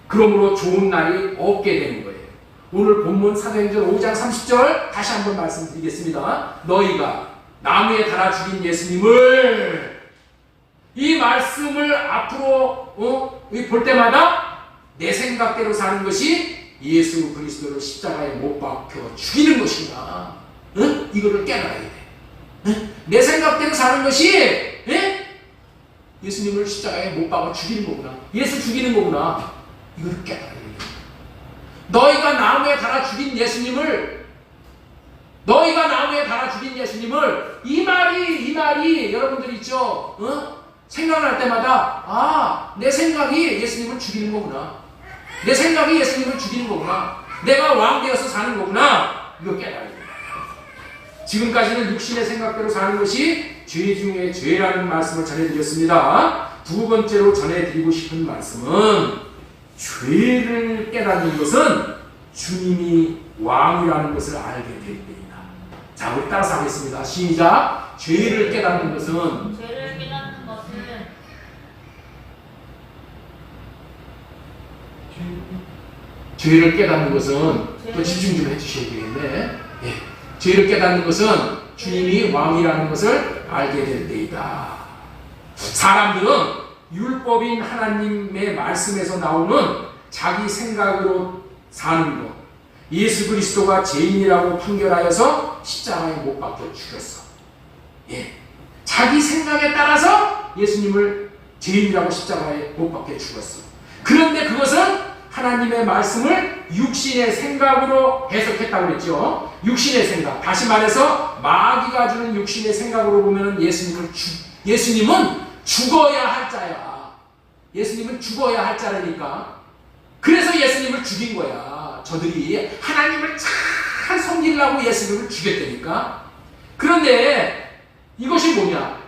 A: 그러므로 좋은 날이 없게 되는 거예요. 오늘 본문 사도행전 5장 30절 다시 한번 말씀드리겠습니다. 너희가 나무에 달아 죽인 예수님을, 이 말씀을 앞으로 볼 때마다 내 생각대로 사는 것이 예수 그리스도를 십자가에 못 박혀 죽이는 것인가, 이거를 깨달아야 돼. 내 생각대로 사는 것이 예수님을 십자가에 못 박아 죽이는 거구나. 예수 죽이는 거구나. 이걸 깨달아야 돼요. 너희가 나무에 달아 죽인 예수님을 이 말이 여러분들 있죠? 생각날 때마다 내 생각이 예수님을 죽이는 거구나. 내 생각이 예수님을 죽이는 거구나. 내가 왕 되어서 사는 거구나. 이거 깨달아야 돼요. 지금까지는 육신의 생각대로 사는 것이 죄 중에 죄라는 말씀을 전해드렸습니다. 두 번째로 전해드리고 싶은 말씀은 죄를 깨닫는 것은 주님이 왕이라는 것을 알게 될 때이다. 자, 우리 따라서 하겠습니다. 시작. 죄를 깨닫는 것은 또 집중 좀 해주셔야 되겠네. 죄를 깨닫는 것은 주님이 왕이라는 것을 알게 될 때이다. 사람들은 율법인 하나님의 말씀에서 나오는 자기 생각으로 사는 것, 예수 그리스도가 죄인이라고 판결하여서 십자가에 못 박혀 죽였어. 자기 생각에 따라서 예수님을 죄인이라고 십자가에 못 박혀 죽였어. 그런데 그것은 하나님의 말씀을 육신의 생각으로 해석했다고 그랬죠. 육신의 생각. 다시 말해서 마귀가 주는 육신의 생각으로 보면 예수님은 죽어야 할 자야. 예수님은 죽어야 할 자라니까. 그래서 예수님을 죽인 거야. 저들이 하나님을 잘 섬기려고 예수님을 죽였다니까. 그런데 이것이 뭐냐?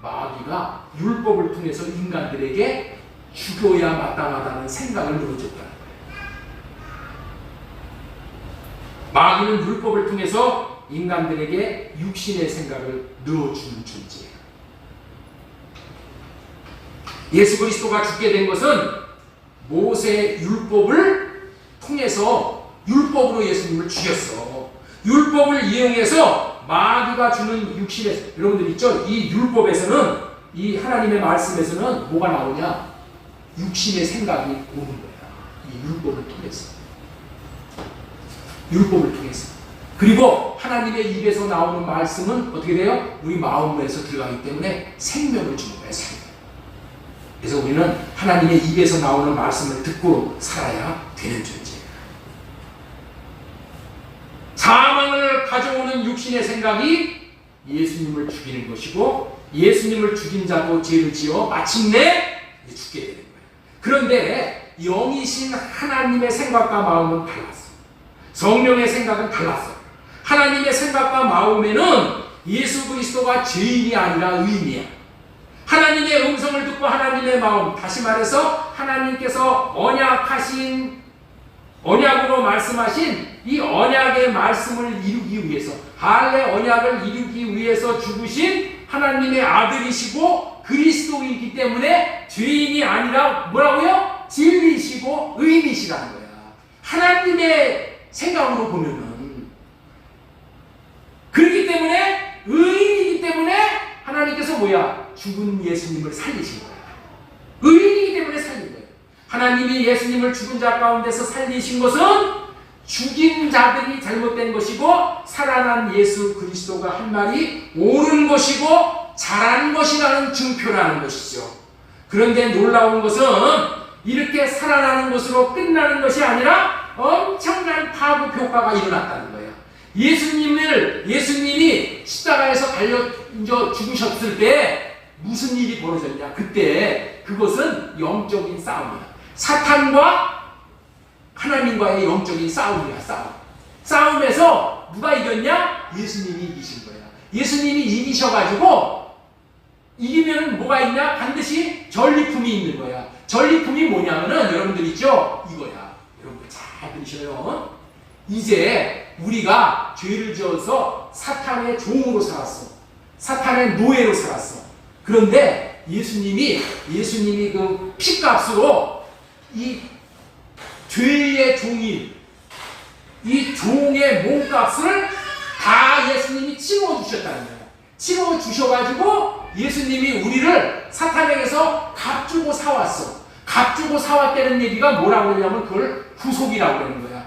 A: 마귀가 율법을 통해서 인간들에게 죽어야 마땅하다는 생각을 넣어줬다는 거예요. 마귀는 율법을 통해서 인간들에게 육신의 생각을 넣어주는 존재예요. 예수 그리스도가 죽게 된 것은 모세의 율법을 통해서 율법으로 예수님을 죽였어. 율법을 이용해서 마귀가 주는 육신의, 여러분들 있죠? 이 율법에서는, 이 하나님의 말씀에서는 뭐가 나오냐? 육신의 생각이 오는 거야. 이 율법을 통해서. 그리고 하나님의 입에서 나오는 말씀은 어떻게 돼요? 우리 마음에서 들어가기 때문에 생명을 주는 거예요. 생명. 그래서 우리는 하나님의 입에서 나오는 말씀을 듣고 살아야 되는 존재예요. 사망을 가져오는 육신의 생각이 예수님을 죽이는 것이고, 예수님을 죽인 자도 죄를 지어 마침내 죽게 되는 거예요. 그런데 영이신 하나님의 생각과 마음은 달랐어. 성령의 생각은 달랐어. 하나님의 생각과 마음에는 예수 그리스도가 죄인이 아니라 의인이야. 하나님의 음성을 듣고 하나님의 마음, 다시 말해서 하나님께서 언약으로 말씀하신 이 언약의 말씀을 이루기 위해서, 할례 언약을 이루기 위해서 죽으신 하나님의 아들이시고 그리스도이기 때문에 죄인이 아니라 뭐라고요? 진리시고 의인이시라는 거야. 하나님의 생각으로 보면은. 그렇기 때문에 의인이기 때문에 하나님께서 죽은 예수님을 살리신 거야. 의인이기 때문에 살린 거예요. 하나님이 예수님을 죽은 자 가운데서 살리신 것은 죽인 자들이 잘못된 것이고, 살아난 예수 그리스도가 한 말이 옳은 것이고 잘한 것이라는 증표라는 것이죠. 그런데 놀라운 것은 이렇게 살아나는 것으로 끝나는 것이 아니라 엄청난 파급 효과가 일어났다는 거예요. 예수님이 십자가에서 달려 죽으셨을 때 무슨 일이 벌어졌냐? 그때 그것은 영적인 싸움이야. 사탄과 하나님과의 영적인 싸움이야. 싸움에서 누가 이겼냐? 예수님이 이기신 거야. 예수님이 이기셔가지고, 이기면 뭐가 있냐? 반드시 전리품이 있는 거야. 전리품이 뭐냐면은 여러분들 있죠? 이거야. 여러분들 잘 들으셔요. 이제 우리가 죄를 지어서 사탄의 종으로 살았어. 사탄의 노예로 살았어. 그런데 예수님이 그 피값으로 이 죄의 종인 이 종의 몸값을 다 예수님이 치러 주셨다는 거예요. 치러 주셔가지고 예수님이 우리를 사탄에게서 값주고 사왔어. 값주고 사왔다는 얘기가 뭐라고 하냐면 그걸 구속이라고 하는 거야.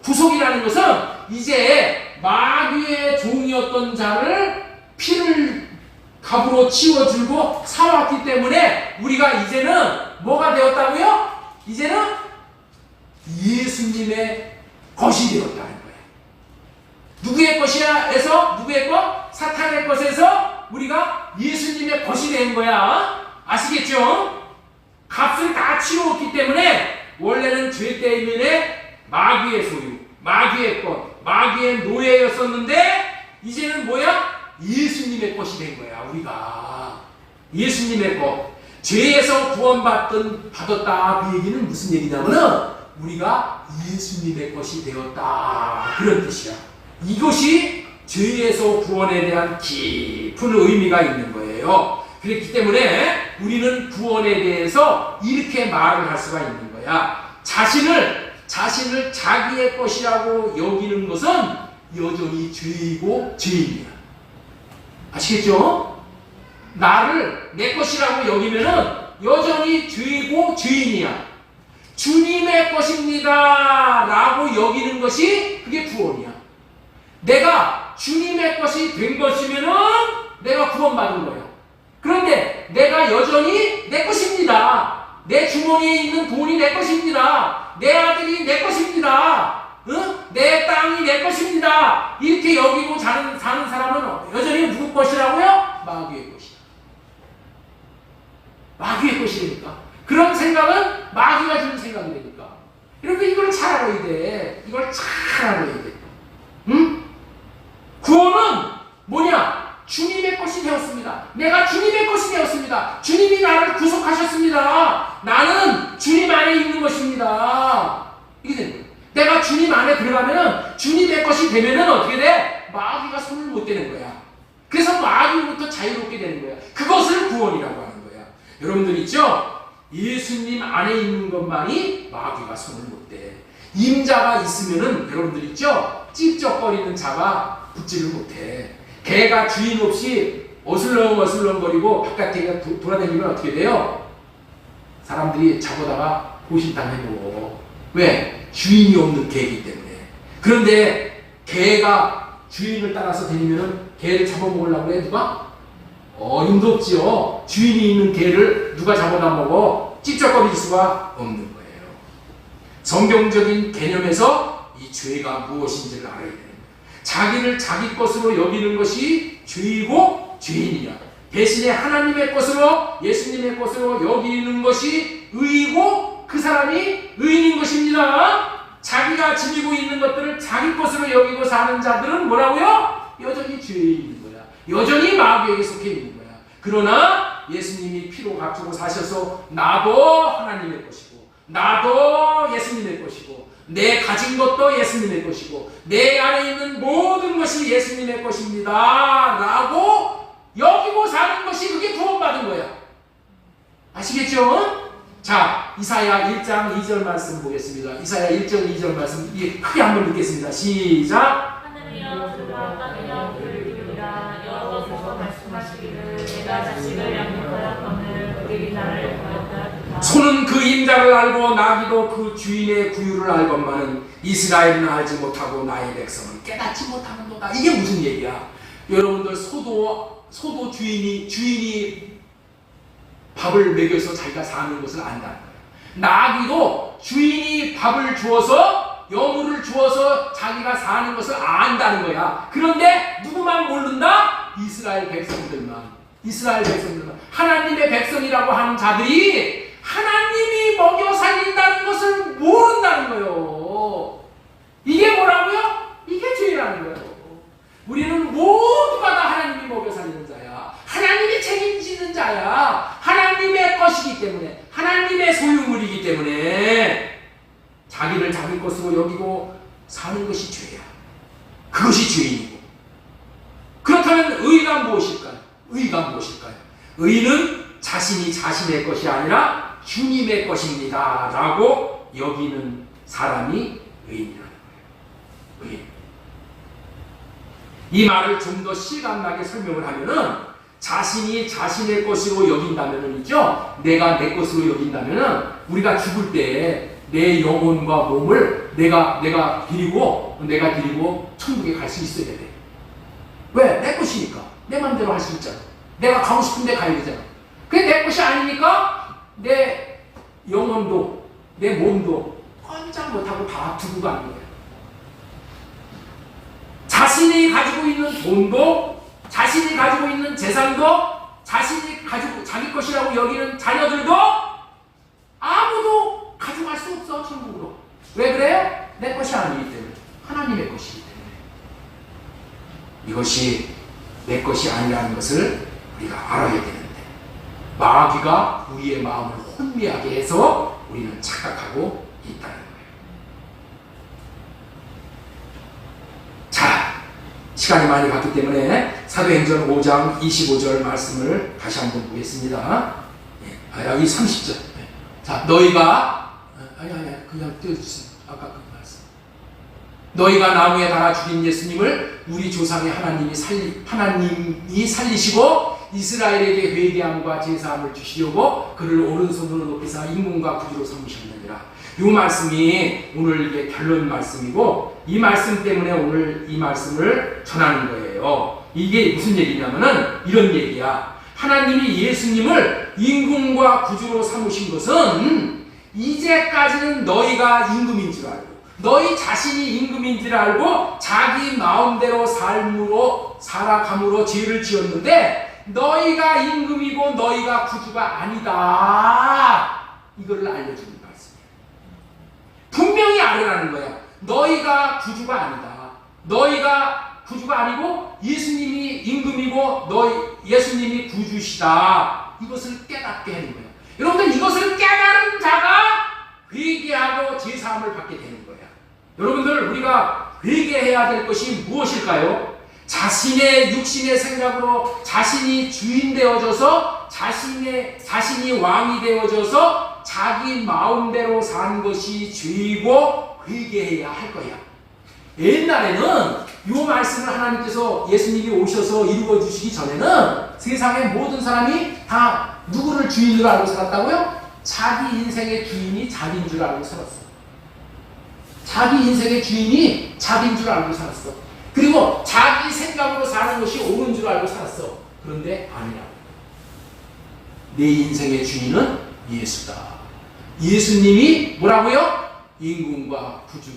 A: 구속이라는 것은 이제 마귀의 종이었던 자를 피를 값으로 치워주고 사왔기 때문에 우리가 이제는 뭐가 되었다고요? 이제는 예수님의 것이 되었다는 거예요. 누구의 것이야? 해서 누구의 것? 사탄의 것에서 우리가 예수님의 것이 된 거야. 아시겠죠? 값을 다 치워왔기 때문에 원래는 죄 때문에 마귀의 소유, 마귀의 것, 마귀의 노예였었는데 이제는 뭐야? 예수님의 것이 된 거야. 우리가 예수님의 것, 죄에서 받았다. 그 얘기는 무슨 얘기냐면은 우리가 예수님의 것이 되었다, 그런 뜻이야. 이것이 죄에서 구원에 대한 깊은 의미가 있는 거예요. 그렇기 때문에 우리는 구원에 대해서 이렇게 말을 할 수가 있는 거야. 자신을 자기의 것이라고 여기는 것은 여전히 죄이고 죄인이야. 아시겠죠? 나를 내 것이라고 여기면은 여전히 죄이고 죄인이야. 주님의 것입니다 라고 여기는 것이 그게 구원이야. 내가 주님의 것이 된 것이면은 내가 구원받은 거예요. 그런데 내가 여전히 내 것입니다. 내 주머니에 있는 돈이 내 것입니다. 내 아들이 내 것입니다. 내 땅이 내 것입니다. 이렇게 여기고 사는 사람은 여전히 누구 것이라고요? 마귀의 것이다. 마귀의 것이니까. 그런 생각은 마귀가 주는 생각이 되니까. 여러분 이걸 잘 알아야 돼. 이걸 잘 알아야 돼. 응? 구원은 뭐냐? 주님의 것이 되었습니다. 내가 주님의 것이 되었습니다. 주님이 나를 구속하셨습니다. 나는 주님 안에 있는 것입니다. 이게 되는 거예요. 내가 주님 안에 들어가면은 주님의 것이 되면은 어떻게 돼? 마귀가 손을 못 대는 거야. 그래서 마귀로부터 자유롭게 되는 거야. 그것을 구원이라고 하는 거야. 여러분들 있죠? 예수님 안에 있는 것만이 마귀가 손을 못 대. 임자가 있으면은 여러분들 있죠? 찝쩍거리는 자가 붙지를 못해. 개가 주인 없이 어슬렁어슬렁거리고 바깥에 돌아다니면 어떻게 돼요? 사람들이 잡아다가 고신당해먹어. 왜? 주인이 없는 개이기 때문에. 그런데 개가 주인을 따라서 다니면 개를 잡아먹으려고 해 누가? 어림도 없지요. 주인이 있는 개를 누가 잡아다 먹어? 찝쩍거릴 수가 없는 거예요. 성경적인 개념에서 이 죄가 무엇인지를 알아야 돼요. 자기를 자기 것으로 여기는 것이 죄이고 죄인이야. 대신에 하나님의 것으로, 예수님의 것으로 여기는 것이 의이고 그 사람이 의인인 것입니다. 자기가 지니고 있는 것들을 자기 것으로 여기고 사는 자들은 뭐라고요? 여전히 죄에 있는 거야. 여전히 마귀에게 속해 있는 거야. 그러나 예수님이 피로 값주고 사셔서 나도 하나님의 것이고 나도 예수님의 것이고 내 가진 것도 예수님의 것이고 내 안에 있는 모든 것이 예수님의 것입니다 라고 여기고 사는 것이 그게 구원받은 거야. 아시겠죠? 자, 이사야 1장 2절 말씀 보겠습니다. 이사야 1장 2절 말씀 크게 한번 읽겠습니다. 시작.
B: 하늘이여 들으라 땅이여 귀를 기울이라 여호와께서 말씀하시기를 내가 자식을 양육하였거늘 그들이 나를 버렸다.
A: 소는 그 임자를 알고 나귀도 그 주인의 구유를 알건만은 이스라엘은 알지 못하고 나의 백성은 깨닫지 못하는도다. 이게 무슨 얘기야? 여러분들 소도 주인이 밥을 먹여서 자기가 사는 것을 안다는 거예요. 나귀도 주인이 밥을 주어서 여물을 주어서 자기가 사는 것을 안다는 거야. 그런데 누구만 모른다? 이스라엘 백성들만. 하나님의 백성이라고 하는 자들이 하나님이 먹여 살린다는 것을 모른다는 거예요. 이게 뭐라고요? 이게 죄라는 거예요. 우리는 모두가 다 하나님이 먹여 살리는 자야. 하나님이 책임지는 자야. 하나님의 것이기 때문에, 하나님의 소유물이기 때문에 자기를 자기 것으로 여기고 사는 것이 죄야. 그것이 죄인이고. 그렇다면 의가 무엇일까요? 의는 자신이 자신의 것이 아니라 주님의 것입니다 라고 여기는 사람이 의인이라는 거예요. 의인. 이 말을 좀 더 실감나게 설명을 하면은 자신이 자신의 것으로 여긴다면은이죠. 내가 내 것으로 여긴다면은 우리가 죽을 때 내 영혼과 몸을 내가 드리고 천국에 갈 수 있어야 돼. 왜? 내 것이니까. 내 맘대로 할 수 있잖아. 내가 가고 싶은데 가야 되잖아. 그게 내 것이 아니니까 내 영혼도 내 몸도 꼼짝 못하고 다 두고 가는 거야. 자신이 가지고 있는 돈도, 자신이 가지고 있는 재산도, 자신이 가지고 자기 것이라고 여기는 자녀들도 아무도 가져갈 수 없어, 천국으로. 왜 그래요? 내 것이 아니기 때문에. 하나님의 것이기 때문에. 이것이 내 것이 아니라는 것을 우리가 알아야 되는데, 마귀가 우리의 마음을 혼미하게 해서 우리는 착각하고 있다는 거예요. 자, 시간이 많이 갔기 때문에 사도행전 5장 25절 말씀을 다시 한번 보겠습니다. 여기 30절. 자, 너희가 그냥 띄워주세요. 아까 그 말씀. 너희가 나무에 달아 죽인 예수님을 우리 조상의 하나님이 살리시고 이스라엘에게 회개함과 제사함을 주시려고 그를 오른손으로 높이사 임금과 구주로 삼으셨느니라. 이 말씀이 오늘 이게 결론 말씀이고, 이 말씀 때문에 오늘 이 말씀을 전하는 거예요. 이게 무슨 얘기냐면은 이런 얘기야. 하나님이 예수님을 임금과 구주로 삼으신 것은 이제까지는 너희가 임금인 줄 알고, 너희 자신이 임금인 줄 알고 자기 마음대로 삶으로 살아감으로 죄를 지었는데, 너희가 임금이고 너희가 구주가 아니다, 이거를 알려주는 말씀이에요. 분명히 알으라는 거야. 너희가 구주가 아니다. 너희가 구주가 아니고 예수님이 임금이고 예수님이 구주시다, 이것을 깨닫게 하는 거예요. 여러분들, 이것을 깨달은 자가 회개하고 제사함을 받게 되는 거야. 여러분들, 우리가 회개해야 될 것이 무엇일까요? 자신의 육신의 생각으로 자신이 주인 되어져서 자신이 왕이 되어져서 자기 마음대로 산 것이 죄이고 회개해야 할 거야. 옛날에는 이 말씀을 하나님께서 예수님이 오셔서 이루어 주시기 전에는 세상의 모든 사람이 다 누구를 주인으로 알고 살았다고요? 자기 인생의 주인이 자기인 줄 알고 살았어. 자기 인생의 주인이 자기인 줄 알고 살았어. 그리고 자기 생각으로 사는 것이 옳은 줄 알고 살았어. 그런데 아니라고. 내 인생의 주인은 예수다. 예수님이 뭐라고요? 임금과 구주.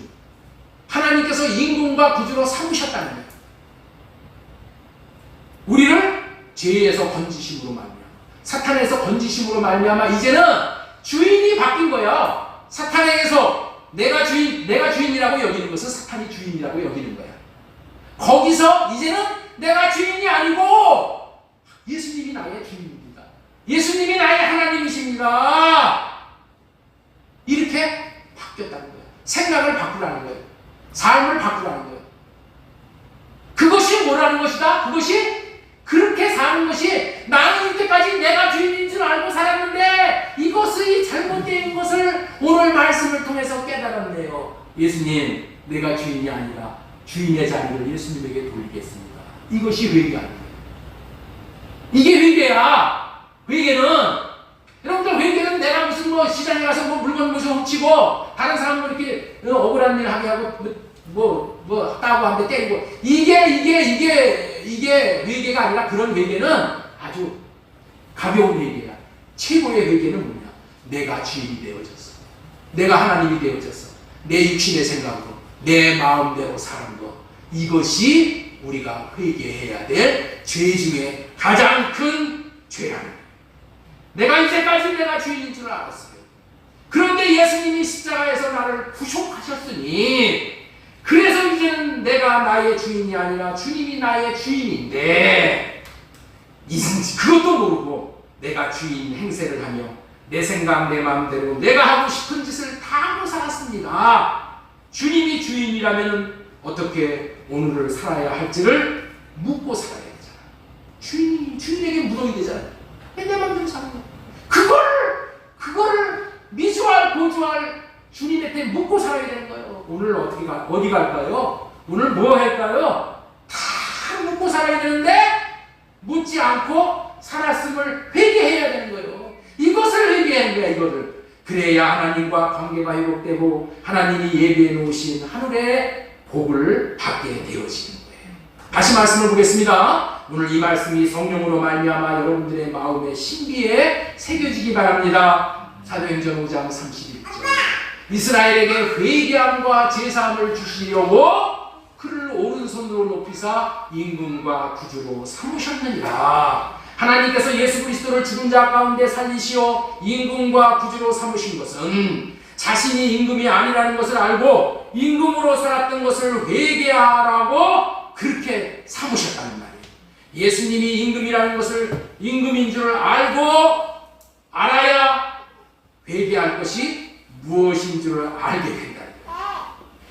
A: 하나님께서 임금과 구주로 삼으셨다는 거예요. 우리를 죄에서 건지심으로 말미암아, 사탄에서 건지심으로 말미암아 이제는 주인이 바뀐 거예요. 사탄에게서 내가 주인이라고 여기는 것은 사탄이 주인이라고 여기는 거야. 거기서 이제는 내가 주인이 아니고 예수님이 나의 주인입니다. 예수님이 나의 하나님이십니다. 이렇게 바뀌었다는 거예요. 생각을 바꾸라는 거예요. 삶을 바꾸라는 거예요. 그것이 뭐라는 것이다? 그것이 그렇게 사는 것이, 나는 이때까지 내가 주인인 줄 알고 살았는데 이것이 잘못된 것을 오늘 말씀을 통해서 깨달았네요. 예수님, 내가 주인이 아니라 주인의 자리를 예수님에게 돌리겠습니다. 이것이 회개 아니에요. 이게 회개야. 회개는, 여러분들, 회개는 내가 무슨 시장에 가서 물건 훔치고 다른 사람들 이렇게 억울한 일 하게 하고 따고 한 대 때리고, 이게 회개가 아니라, 그런 회개는 아주 가벼운 회개야. 최고의 회개는 뭐냐? 내가 주인이 되어졌어. 내가 하나님이 되어졌어. 내 육신의 생각으로 내 마음대로 사는 것, 이것이 우리가 회개해야 될 죄 중에 가장 큰 죄라는 거예요. 내가 이제까지 내가 주인인 줄 알았어요. 그런데 예수님이 십자가에서 나를 구속하셨으니, 그래서 이제는 내가 나의 주인이 아니라 주님이 나의 주인인데, 그것도 모르고 내가 주인 행세를 하며 내 생각 내 마음대로 내가 하고 싶은 짓을 다 하고 살았습니다. 주님이 주인이라면 어떻게 오늘을 살아야 할지를 묻고 살아야 되잖아. 주인에게 묻어야 되잖아. 내 마음대로 사는 거. 그거를 미주알 고주알 주님한테 묻고 살아야 되는 거예요. 오늘 어디 갈까요? 오늘 뭐 할까요? 다 묻고 살아야 되는데, 묻지 않고 살았음을 회개해야 되는 거예요. 이것을 회개하는 거야, 이거를. 그래야 하나님과 관계가 회복되고 하나님이 예비해 놓으신 하늘의 복을 받게 되어지는 거예요. 다시 말씀을 보겠습니다. 오늘 이 말씀이 성령으로 말미암아 여러분들의 마음에 신비에 새겨지기 바랍니다. 사도행전 5장 31절. 이스라엘에게 회개함과 제사함을 주시려고 그를 오른손으로 높이사 임금과 구주로 삼으셨느니라. 하나님께서 예수 그리스도를 죽은 자 가운데 살리시어 임금과 구주로 삼으신 것은 자신이 임금이 아니라는 것을 알고 임금으로 살았던 것을 회개하라고 그렇게 삼으셨다는 말이에요. 예수님이 임금이라는 것을 임금인 줄 알고 알아야 회개할 것이 무엇인 줄 알게 된다.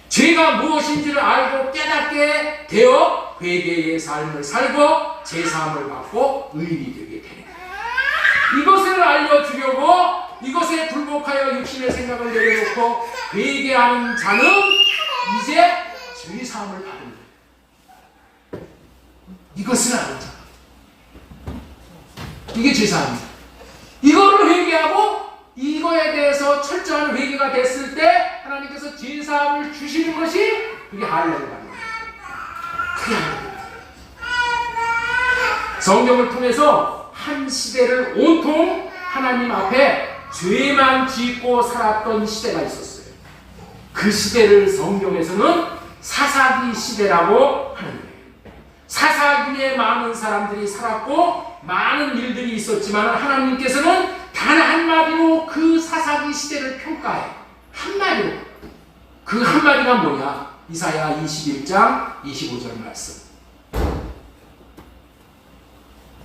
A: 죄가 무엇인지를 알고 깨닫게 되어 회개의 삶을 살고 제사함을 받고 의인이 되게 되는 거예요. 이것을 알려주려고 이것에 굴복하여 육신의 생각을 내려놓고 회개하는 자는 이제 죄사함을 받는 거예요. 이것을 아는 자. 이게 죄사함입니다. 이거를 회개하고 이거에 대해서 철저한 회개가 됐을 때 하나님께서 죄사함을 주시는 것이 그게 할례를 받는 거예요. 그게 할례입니다. 성경을 통해서 한 시대를 온통 하나님 앞에 죄만 짓고 살았던 시대가 있었어요. 그 시대를 성경에서는 사사기 시대라고 하는 거예요. 사사기에 많은 사람들이 살았고 많은 일들이 있었지만 하나님께서는 단 한마디로 그 사사기 시대를 평가해요. 한마디로. 그 한마디가 뭐냐? 이사야 21장 25절 말씀.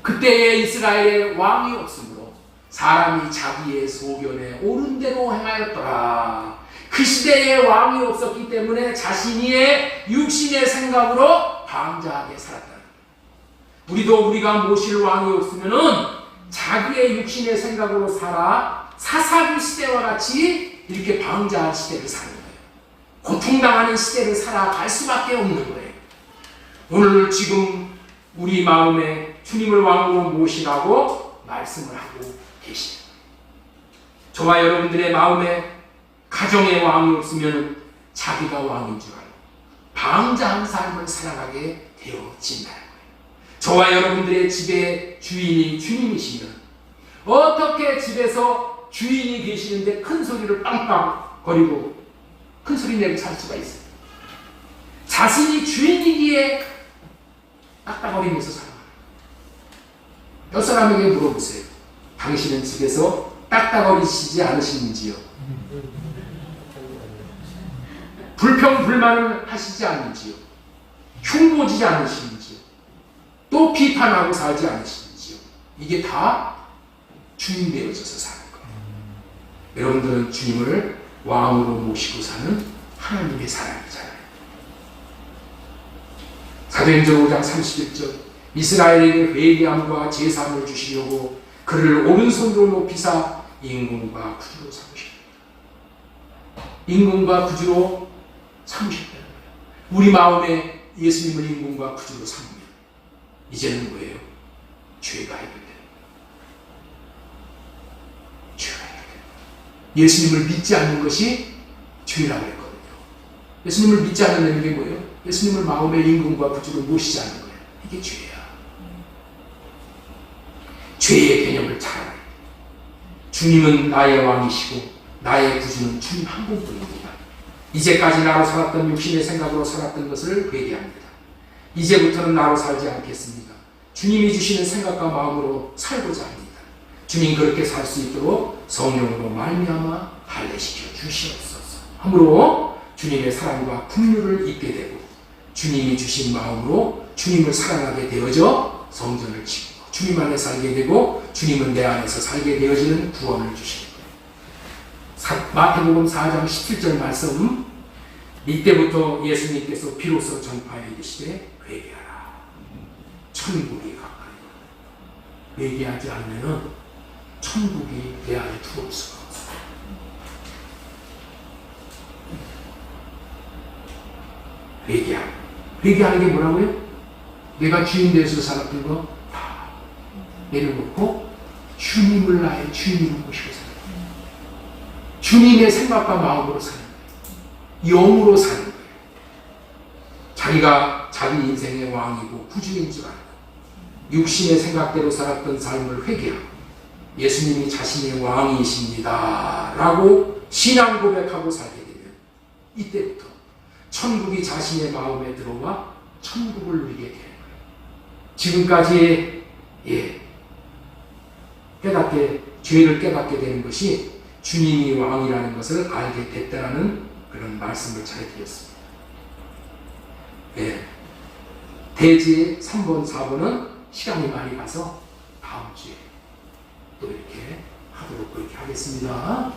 A: 그때에 이스라엘에 왕이 없으므로 사람이 자기의 소견에 옳은 대로 행하였더라. 그 시대에 왕이 없었기 때문에 자신의 육신의 생각으로 방자하게 살았다. 우리도 우리가 모실 왕이 없으면은 자기의 육신의 생각으로 살아 사사기 시대와 같이 이렇게 방자한 시대를 사는 거예요. 고통당하는 시대를 살아갈 수밖에 없는 거예요. 오늘 지금 우리 마음에 주님을 왕으로 모시라고 말씀을 하고 계십니다. 저와 여러분들의 마음에 가정의 왕이 없으면 자기가 왕인 줄 알고 방자한 삶을 살아가게 되어진다는 거예요. 저와 여러분들의 집의 주인이 주님이시면 어떻게 집에서 주인이 계시는데 큰 소리를 빵빵거리고 큰 소리 내고 살 수가 있어요? 자신이 주인이기에 딱딱거리면서 살아가요. 몇 사람에게 물어보세요. 당신은 집에서 딱딱거리시지 않으시는지요? 불평불만을 하시지 않는지요? 흉보지 않으시는지요? 또 비판하고 살지 않으시는지요? 이게 다 주인 되어져서 사는 거예요. 여러분들은 주님을 왕으로 모시고 사는 하나님의 사람이잖아요. 사도행전 5장 31절 이스라엘에게 회개함과 제사함을 주시려고 그를 오른손으로 높이사 임금과 구주로 삼으십니다. 임금과 구주로 삼으셨다는 거예요. 우리 마음에 예수님을 임금과 구주로 삼으면 이제는 뭐예요? 죄가 해결돼요. 죄가 해결돼요. 예수님을 믿지 않는 것이 죄라고 했거든요. 예수님을 믿지 않는 게 뭐예요? 예수님을 마음의 임금과 구주로 모시지 않는 거예요. 이게 죄야. 죄의 개념을 잘 알아야 돼요. 주님은 나의 왕이시고 나의 구주는 주님 한 분뿐입니다. 이제까지 나로 살았던 육신의 생각으로 살았던 것을 회개합니다. 이제부터는 나로 살지 않겠습니다. 주님이 주시는 생각과 마음으로 살고자 합니다. 주님 그렇게 살 수 있도록 성령으로 말미암아 할례시켜 주시옵소서. 함으로 주님의 사랑과 긍휼을 입게 되고 주님이 주신 마음으로 주님을 사랑하게 되어져 성전을 지고 주님 안에 살게 되고 주님은 내 안에서 살게 되어지는 구원을 주시는 거예요. 마태복음 4장 17절 말씀 이때부터 예수님께서 비로소 전파해 이르시되 회개하라. 천국이 가까이. 회개하지 않으면 천국이 내 안에 들어올 수가 없어요. 회개하는 게 뭐라고요? 내가 주인 되어서 살았던 거 다 내려놓고 주님을 나의 주인으로 모시고 살아요. 주님의 생각과 마음으로 사는 거예요. 영으로 사는 거예요. 자기가 자기 인생의 왕이고 구주인 줄 알고 육신의 생각대로 살았던 삶을 회개하고 예수님이 자신의 왕이십니다 라고 신앙 고백하고 살게 되면 이때부터 천국이 자신의 마음에 들어와 천국을 누리게 되는 거예요. 지금까지 죄를 깨닫게 되는 것이 주님이 왕이라는 것을 알게 됐다는 그런 말씀을 잘 드렸습니다. 대지 3번, 4번은 시간이 많이 가서 다음 주에 또 이렇게 하도록 그렇게 하겠습니다.